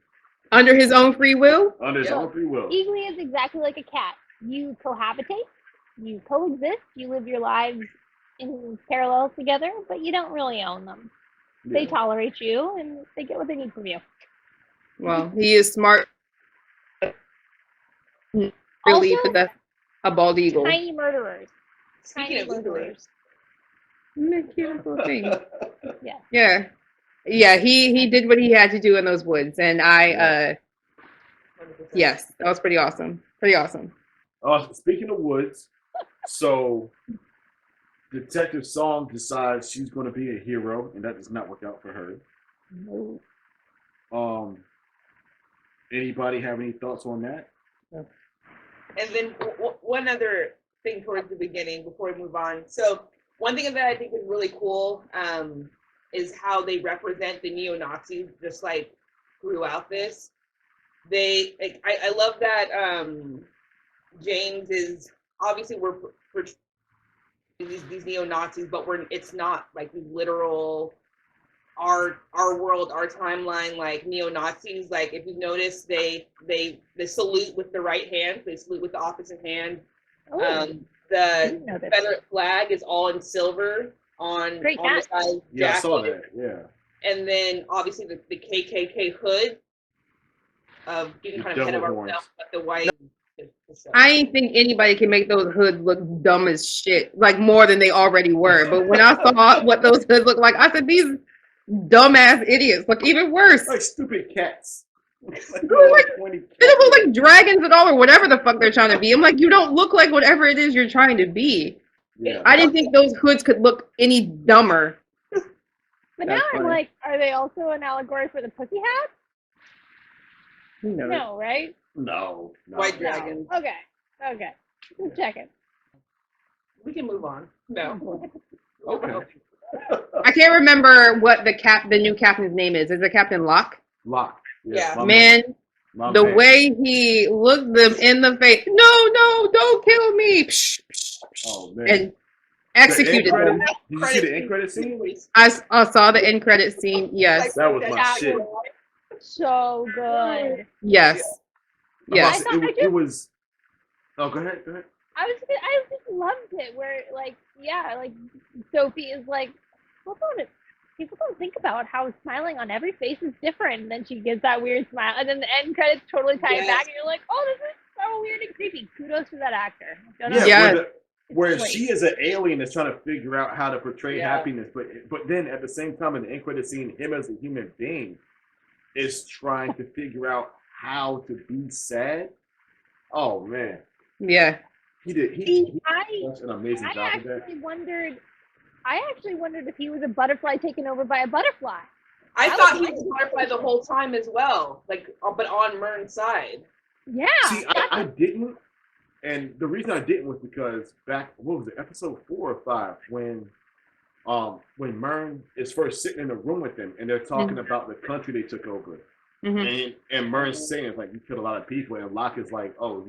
under his own free will. Under his own free will. Eagly is exactly like a cat. You cohabitate. You coexist, you live your lives in parallel together, but you don't really own them. Yeah. They tolerate you, and they get what they need from you. Well, he is smart. Really, but that's a bald eagle. Tiny murderers. Speaking of murderers. Beautiful thing. Yeah. He did what he had to do in those woods, and yes, that was pretty awesome. Pretty awesome. Speaking of woods. So Detective Song decides she's going to be a hero, and that does not work out for her. No. Anybody have any thoughts on that? And then one other thing towards the beginning before we move on. So one thing that I think is really cool is how they represent the neo-Nazis just like throughout this. They like, I love that James is obviously we're these neo-Nazis, but it's not like these literal our world, our timeline, like neo-Nazis. Like if you notice, they salute with the right hand, they salute with the opposite hand. The Confederate flag is all in silver on the side. Yeah, I saw that. Yeah. And then obviously the KKK hood of getting kind of ahead of ourselves, but the white. I ain't think anybody can make those hoods look dumb as shit, like more than they already were. But when I saw what those hoods look like, I said, these dumbass idiots look even worse. Like stupid cats. They don't look like dragons at all or whatever the fuck they're trying to be. I'm like, you don't look like whatever it is you're trying to be. Yeah. I didn't think those hoods could look any dumber. But now I'm like, are they also an allegory for the pussy hat? No, right? No. White dragon. No. Okay. Just checking. We can move on. No. Okay. I can't remember what the new captain's name is. Is it Captain Locke? Locke. Yeah. Man, the way he looked them in the face. No, don't kill me. Oh man. And executed them. Did you see the end credit scene? I saw the end credit scene. Yes. That was my shit. So good. Yes. Yes. It was. Oh, go ahead. I just loved it. Where like Sophie is like, people don't think about how smiling on every face is different. And then she gives that weird smile, and then the end credits totally tie it back, and you're like, oh, this is so weird and creepy. Kudos to that actor. Where she is an alien that's trying to figure out how to portray happiness, but then at the same time in the end credit scene, him as a human being is trying to figure out how to be sad. Oh man. Yeah. He did an amazing job of that. I actually wondered if he was a butterfly taken over by a butterfly. I thought he was a butterfly the whole time as well, like, but on Mern's side. Yeah. See, I didn't, and the reason I didn't was because back, what was it, episode 4 or 5, when Mern is first sitting in the room with them, and they're talking about the country they took over, and Mern's saying it's like you killed a lot of people, and Locke is like, now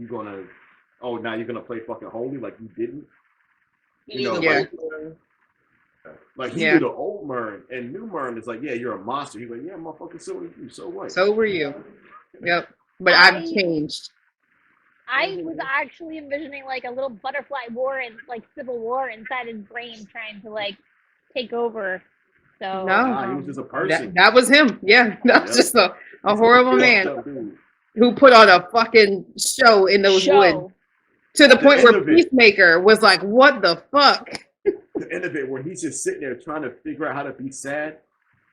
you're gonna play fucking holy like you didn't. Like he knew the old Mern, and new Mern is like, yeah, you're a monster. He's like, yeah, motherfucker, so were you. So what? So were you. Yep. But I've changed. I was actually envisioning like a little butterfly war and like civil war inside his brain, trying to like take over. So no, he was just a person. That was him. Yeah, that was just a horrible man who put on a fucking show in those woods. To the point where Peacemaker was like, what the fuck? The end of it, where he's just sitting there trying to figure out how to be sad,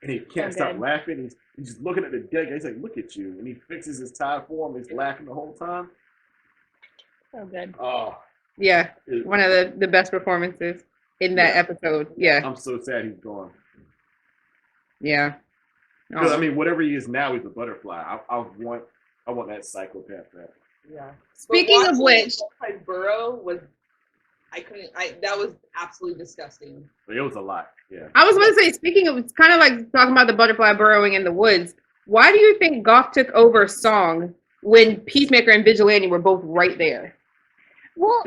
and he can't stop laughing. He's just looking at the dead guy. He's like, look at you. And he fixes his tie for him. He's laughing the whole time. So good. Oh. Yeah, one of the best performances in that episode. Yeah. I'm so sad he's gone. Yeah. Because, I mean, whatever he is now, he's a butterfly. I want that psychopath back. Yeah. Speaking of which, Burrow was, that was absolutely disgusting. It was a lot. Yeah. I was going to say, speaking of, it's kind of like talking about the butterfly burrowing in the woods. Why do you think Goff took over Song when Peacemaker and Vigilante were both right there? Well,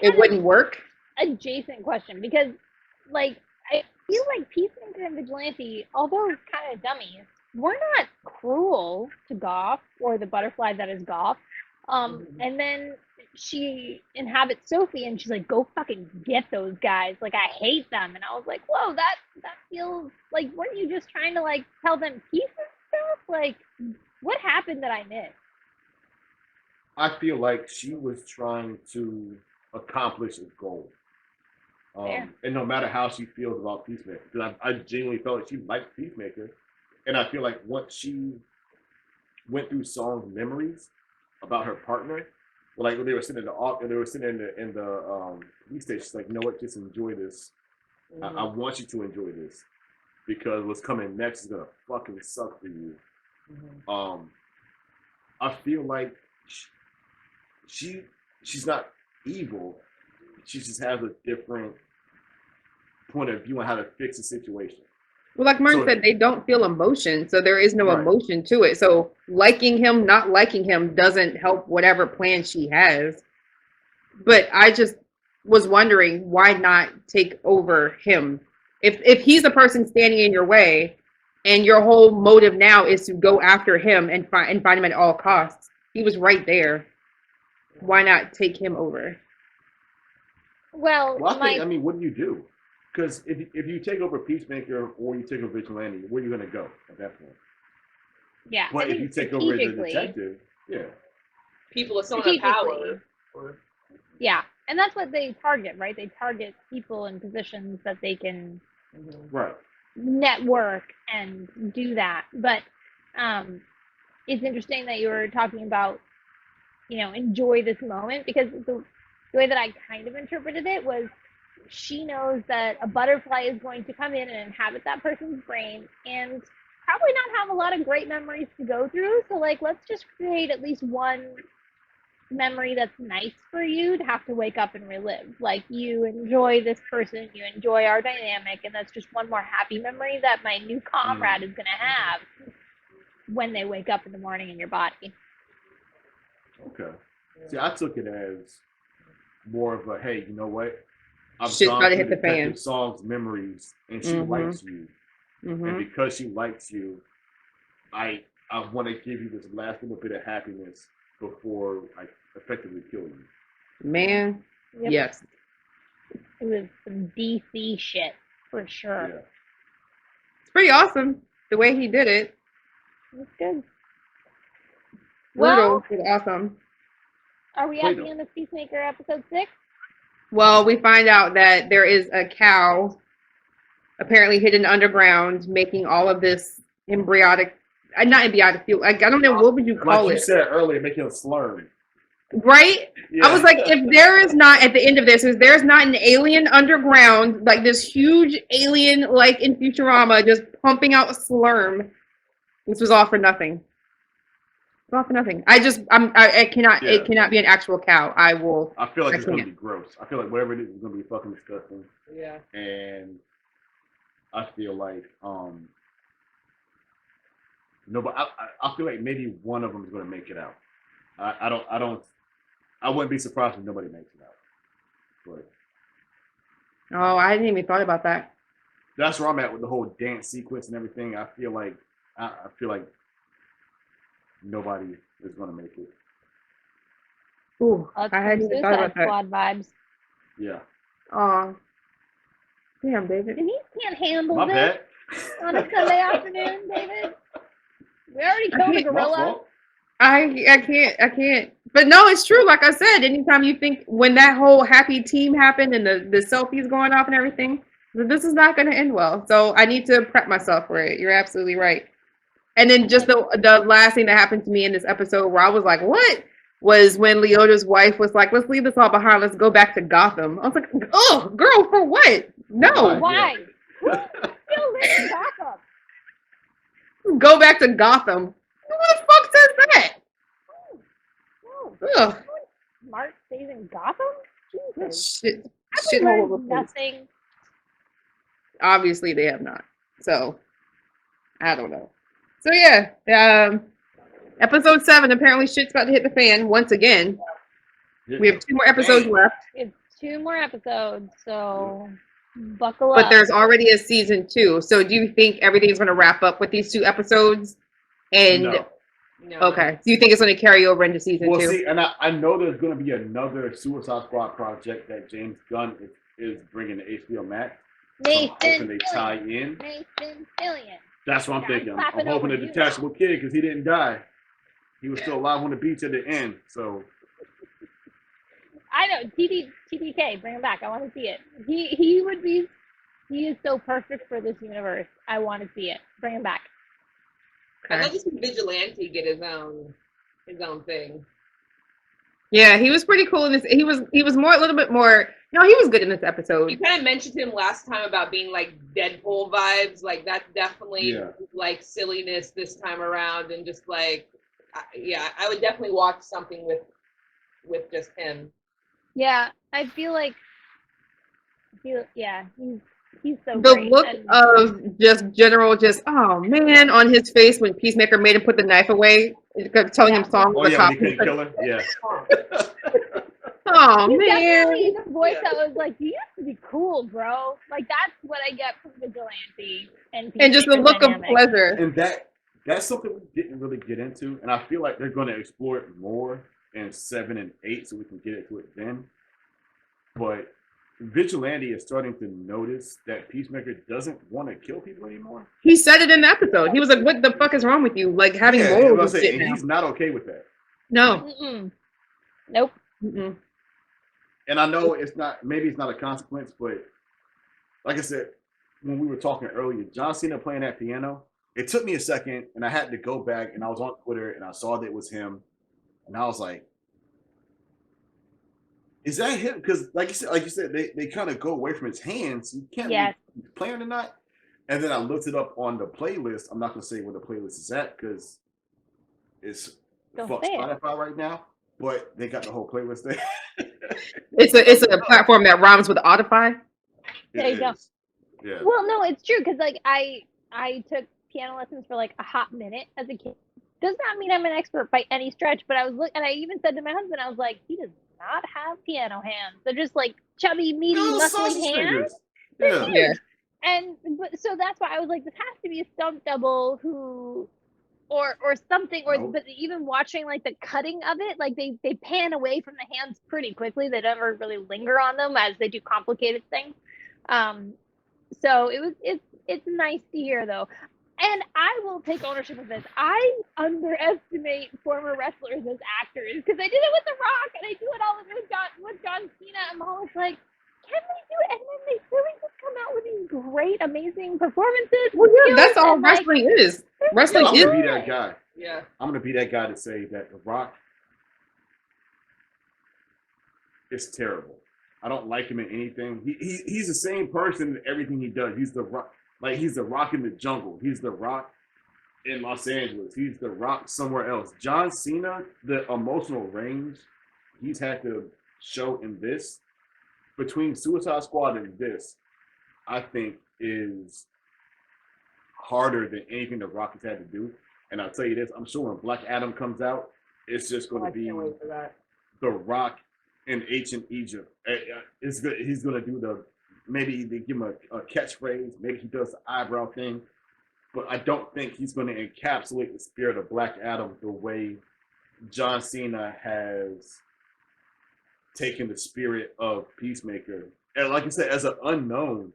it wouldn't work. Adjacent question, because like I feel like Peacemaker and Vigilante, although kind of dummies, we're not cruel to Goff or the butterfly that is Goff. And then she inhabits Sophie, and she's like, "Go fucking get those guys! Like I hate them." And I was like, "Whoa, that feels like, weren't you just trying to like tell them peace and stuff? Like, what happened that I missed?" I feel like she was trying to accomplish a goal. And no matter how she feels about Peacemaker, because I genuinely felt like she liked Peacemaker. And I feel like once she went through Song's memories about her partner, like when they were sitting in the they were sitting in the police station. She's like, you know what? Just enjoy this. I want you to enjoy this because what's coming next is gonna fucking suck for you. I feel like she's not evil. She just has a different point of view on how to fix the situation. Well, like Martin So- said, they don't feel emotion, so there is no Right. emotion to it. So liking him, not liking him doesn't help whatever plan she has. But I just was wondering why not take over him? If he's the person standing in your way and your whole motive now is to go after him and find him at all costs. He was right there. Why not take him over? Well, Well, I mean, what do you do? Because if you take over Peacemaker or you take over Vigilante, where are you going to go at that point? yeah. I But if think you take over as a strategically- detective, yeah. People are so in power. Yeah, and that's what they target, right? They target people in positions that they can Right. network and do that. But it's interesting that you were talking about, enjoy this moment, because the way that I kind of interpreted it was she knows that a butterfly is going to come in and inhabit that person's brain and probably not have a lot of great memories to go through. So, like, let's just create at least one memory that's nice for you to have to wake up and relive. Like, you enjoy this person, you enjoy our dynamic, and that's just one more happy memory that my new comrade is going to have when they wake up in the morning in your body. Okay. See, I took it as more of a, hey, you know what? I've Shit's gone about to through hit the fan. Detective Song's memories, and she Mhm. likes you. Mm-hmm. And because she likes you, I want to give you this last little bit of happiness before I effectively kill you. Man, Yep. yes. It was some DC shit for sure. Yeah. It's pretty awesome the way he did it. It's good. Brutal, Well, but awesome. are we at the end of Peacemaker episode 6? Well, we find out that there is a cow apparently hidden underground making all of this embryonic, not embryonic fuel. I don't know, what would you call Like you it? said earlier, making a slur. Right? Yeah. I was like, if there is not, at the end of this, if there's not an alien underground, like this huge alien, like in Futurama, just pumping out slurm, this was all for nothing. It's all for nothing. I cannot, Yeah. it cannot be an actual cow. I will. I feel like I it's going to can't. be gross. I feel like whatever it is going to be fucking disgusting. Yeah. And I feel like no, but I feel like maybe one of them is going to make it out. I wouldn't be surprised if nobody makes it out. But Oh, I hadn't even thought about that. that's where I'm at with the whole dance sequence and everything. I feel like nobody is going to make it. Ooh, Let's I hadn't even thought Suicide about that. Squad vibes. Yeah. Aw. Damn, David. Denise can't handle My this bad. on a Sunday afternoon, David. We already killed a can't- My gorilla. fault. I can't. But no, it's true. Like I said, anytime you think when that whole happy team happened and the selfies going off and everything, this is not going to end well. So I need to prep myself for it. You're absolutely right. And then just the last thing that happened to me in this episode where I was like, what? Was when Leota's wife was like, let's leave this all behind. Let's go back to Gotham. I was like, oh, girl, for what? No, Why? Who still lives in Gotham? go back to Gotham. Who the fuck says that? No. Ugh. Smart stays in Gotham? Jesus. Shit. Have we Shit all over learned the place. nothing? Obviously they have not. So I don't know. So yeah, episode 7, apparently shit's about to hit the fan once again. We have 2 more episodes Dang. left, It's 2 more episodes, so buckle up. but there's already a season 2. So do you think everything's going to wrap up with these 2 episodes? And No. No. okay, so you think it's going to carry over into season Well, 2? see, and I know there's going to be another Suicide Squad project that James Gunn is bringing to HBO Max. So I'm hoping they tie in. Nathan Fillion. That's what I'm I'm thinking. I'm clapping hoping over the you detachable kid, because he didn't die. He was still alive on the beach at the end. So I know, TDK, bring him back. I want to see it. He is so perfect for this universe. I want to see it. Bring him back. I'd like to see Vigilante get his own thing. Yeah, he was pretty cool in this. He was more a little bit more. No, he was good in this episode. You kind of mentioned him last time about being like Deadpool vibes. Like that's definitely like silliness this time around, and just like, yeah, I would definitely watch something with just him. Yeah, I feel like yeah, he's so The great. look And of just general, just oh man, on his face when Peacemaker made him put the knife away, telling him songs Oh with the yeah, when cop. he couldn't kill her. Yeah. Oh he's man. definitely the voice that was like, you used to be cool, bro. Like that's what I get from Vigilante and And just the Peacemaker look of dynamic. pleasure. And that's something we didn't really get into, and I feel like they're going to explore it more in 7 and 8, so we can get into it then. But Vigilante is starting to notice that Peacemaker doesn't want to kill people anymore. He said it in the episode. He was like, "What the fuck is wrong with you? Like having morals and shit and now." he's not okay with that. No. Mm-mm. Nope. Mm-mm. And I know maybe it's not a consequence, but like I said, when we were talking earlier, John Cena playing that piano, it took me a second and I had to go back and I was on Twitter and I saw that it was him. And I was like, is that him? Because like you said, they kind of go away from his hands. You can't Yes. really playing or not. And then I looked it up on the playlist. I'm not gonna say where the playlist is at because it's fuck Spotify right now. But they got the whole playlist there. It's a platform that rhymes with Audify. There you go. Yeah. Well, no, it's true because like I took piano lessons for like a hot minute as a kid. Does not mean I'm an expert by any stretch, but I was and I even said to my husband, I was like, he does not have piano hands. They're just like chubby, meaty, muscly hands. Yeah. Yeah. And so that's why I was like, this has to be a stunt double who or something, or Nope. but even watching like the cutting of it, like they pan away from the hands pretty quickly. They never really linger on them as they do complicated things. So it's nice to hear though. And I will take ownership of this. I underestimate former wrestlers as actors because I did it with The Rock and I do it all with John Cena. I'm always like, can they do it? And then they really just come out with these great, amazing performances. Well, yeah, that's all and, like, wrestling is. Wrestling I'm is. gonna be that guy. Yeah. I'm gonna be that guy to say that The Rock is terrible. I don't like him in anything. He's the same person in everything he does. He's the Rock, like he's the Rock in the jungle. He's the Rock in Los Angeles. He's the Rock somewhere else. John Cena, the emotional range he's had to show in this, between Suicide Squad and this, I think is harder than anything The Rock has had to do. And I'll tell you this, I'm sure when Black Adam comes out, it's just going to be Wait for that. The Rock in ancient Egypt. It's good. He's going to do maybe they give him a catchphrase. Maybe he does the eyebrow thing. But I don't think he's going to encapsulate the spirit of Black Adam the way John Cena has taken the spirit of Peacemaker. And like I said, as an unknown,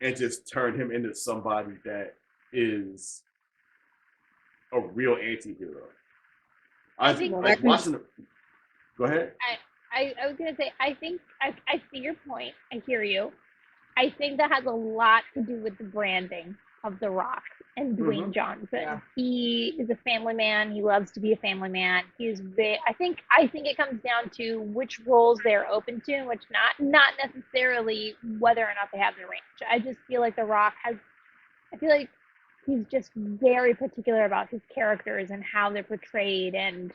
and just turned him into somebody that is a real anti-hero. I think like watching it. Go ahead. I was gonna say I think I see your point. I hear you. I think that has a lot to do with the branding of The Rock and Dwayne Johnson. Yeah. He is a family man. He loves to be a family man. I think it comes down to which roles they're open to and which not necessarily whether or not they have the range. I just feel like The Rock I feel like he's just very particular about his characters and how they're portrayed and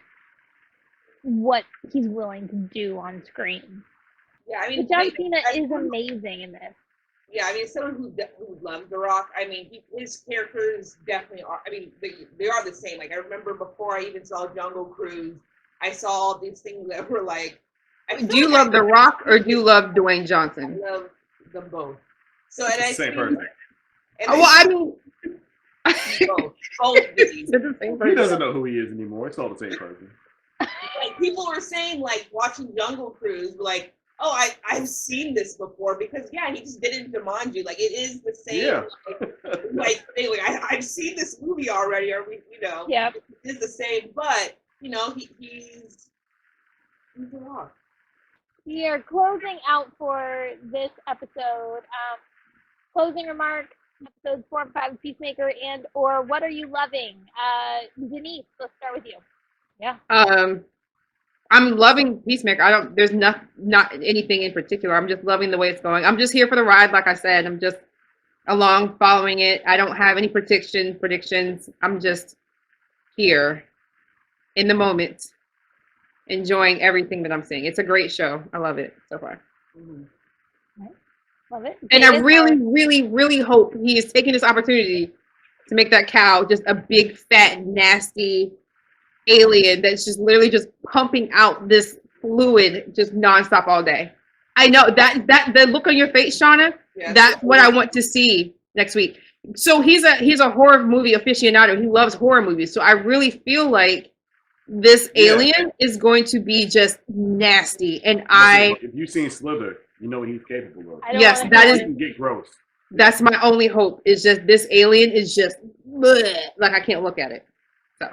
what he's willing to do on screen. Yeah, I mean, But John Cena is amazing in this. Yeah, I mean, someone who loves The Rock. I mean, his characters definitely are. I mean, they are the same. Like I remember before I even saw Jungle Cruise, I saw all these things that were like. Do you love The Rock or do you love Dwayne Johnson? I love them both. So and I same person. Well, I mean, both He doesn't know who he is anymore. It's all the same person. Like people were saying, like watching Jungle Cruise, like, oh, I've seen this before because yeah, he just did it in Jumanji. Like it is the same. Yeah. Like I've seen this movie already, or Yeah. It's the same. But he's The Rock. We are closing out for this episode. Closing remarks, episodes 4 and 5 of Peacemaker or what are you loving? Denise, let's start with you. Yeah. I'm loving Peacemaker. There's not anything in particular. I'm just loving the way it's going. I'm just here for the ride, like I said. I'm just along following it. I don't have any predictions. I'm just here in the moment, enjoying everything that I'm seeing. It's a great show. I love it so far. Mhm. Love it. And I David, really, really, really hope he is taking this opportunity to make that cow just a big, fat, nasty alien that's just literally just pumping out this fluid just nonstop all day. I know that the look on your face, Shauna, Yeah, that's what I want to see next week. So he's a horror movie aficionado. He loves horror movies. So I really feel like this Yeah. alien is going to be just nasty. And If you've seen Slither, you know what he's capable of. I don't yes, wanna that hear is He can get gross. that's my only hope is just this alien is just bleh, like I can't look at it. So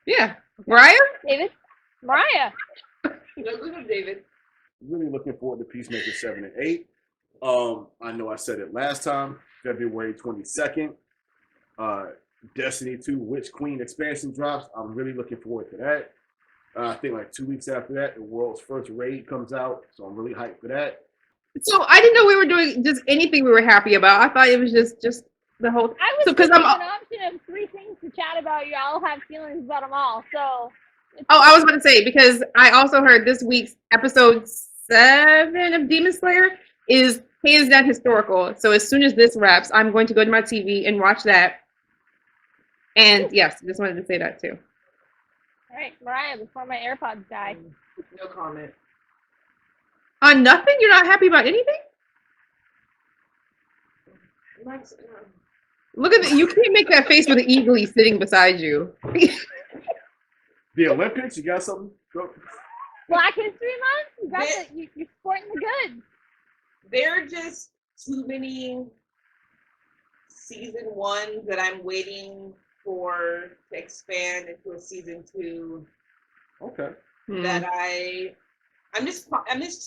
yeah. Mariah? David, Mariah. No, go ahead, David. Really looking forward to Peacemaker 7 and 8. I know I said it last time, February 22nd. Destiny 2 Witch Queen expansion drops. I'm really looking forward to that. I think like 2 weeks after that, the world's first raid comes out. So I'm really hyped for that. So I didn't know we were doing just anything we were happy about. I thought it was just the whole. I was So because thinking I'm. of an option of 3 things to chat about. You all have feelings about them all. So. Oh, I was about to say because I also heard this week's episode 7 of Demon Slayer is hands down historical. So as soon as this wraps, I'm going to go to my TV and watch that. And yes, just wanted to say that too. All right, Mariah, before my AirPods die. No comment. On nothing? You're not happy about anything? Look at that. You can't make that face with the Eagly sitting beside you. The Olympics, you got something? Go. Black History Month? You got you're sporting the goods. There are just too many season 1s that I'm waiting for to expand into a season 2 Okay. that I'm just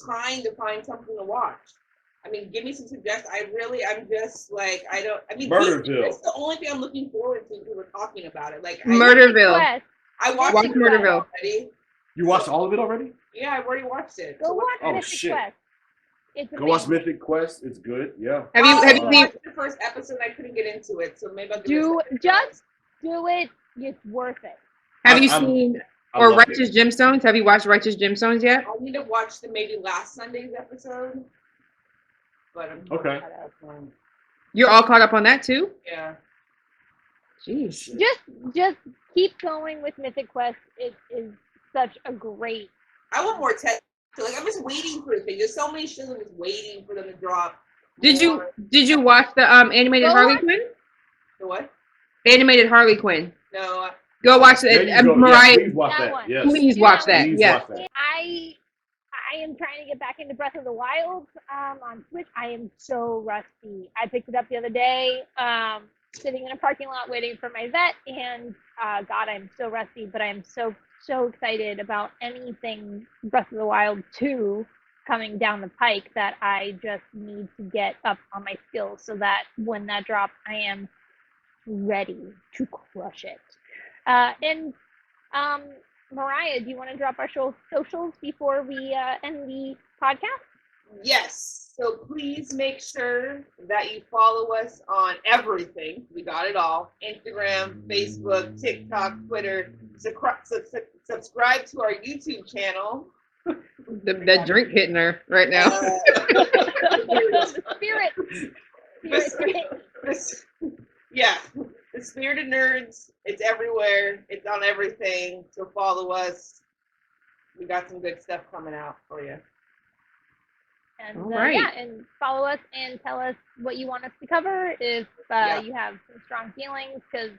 trying to find something to watch. I mean, give me some suggestions. I'm just like, Murderville. It's the only thing I'm looking forward to because we're talking about it. Like, Murderville. I watched Watch it Murderville. already. You watched all of it already? Yeah, I've already watched it. Go watch Oh, Mythic shit. Quest. It's Go watch amazing. Mythic Quest. It's good. Yeah. Have you I seen? watched the first episode. I couldn't get into it, so maybe I'll give it a second try. Just do it. It's worth it. Have you I'm- seen I or love it. Righteous Gemstones? Have you watched Righteous Gemstones yet? I'll need to watch the maybe last Sunday's episode. But I'm Okay. caught up on- You're all caught up on that too? Yeah. Jeez. Just keep going with Mythic Quest. It is such a great. I want more tech. So, like, I'm just waiting for things. There's so many shows I'm just waiting for them to drop. Did more. you watch the animated Go Harley watch- Quinn? The what? The animated Harley Quinn. No. Go watch There it. you go. Mariah, Yeah, please watch That that. one. Yes. please watch that. Please Yes. watch that. I am trying to get back into Breath of the Wild on Switch. I am so rusty. I picked it up the other day, sitting in a parking lot waiting for my vet, and God, I'm so rusty, but I'm so excited about anything Breath of the Wild 2 coming down the pike that I just need to get up on my skills so that when that drops, I am ready to crush it. And Mariah, do you want to drop our socials before we end the podcast? Yes. So please make sure that you follow us on everything. We got it all. Instagram, Facebook, TikTok, Twitter. Subscribe to our YouTube channel. That drink hitting her right now. The spirit. Yeah. The Spirited Nerds. It's everywhere. It's on everything. So follow us. We got some good stuff coming out for you. And All right. yeah, and follow us and tell us what you want us to cover if you have some strong feelings, because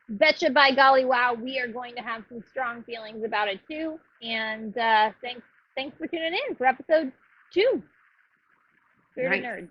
betcha by golly wow, we are going to have some strong feelings about it too. And thanks for tuning in for episode 2. Spirited Nice. Nerds.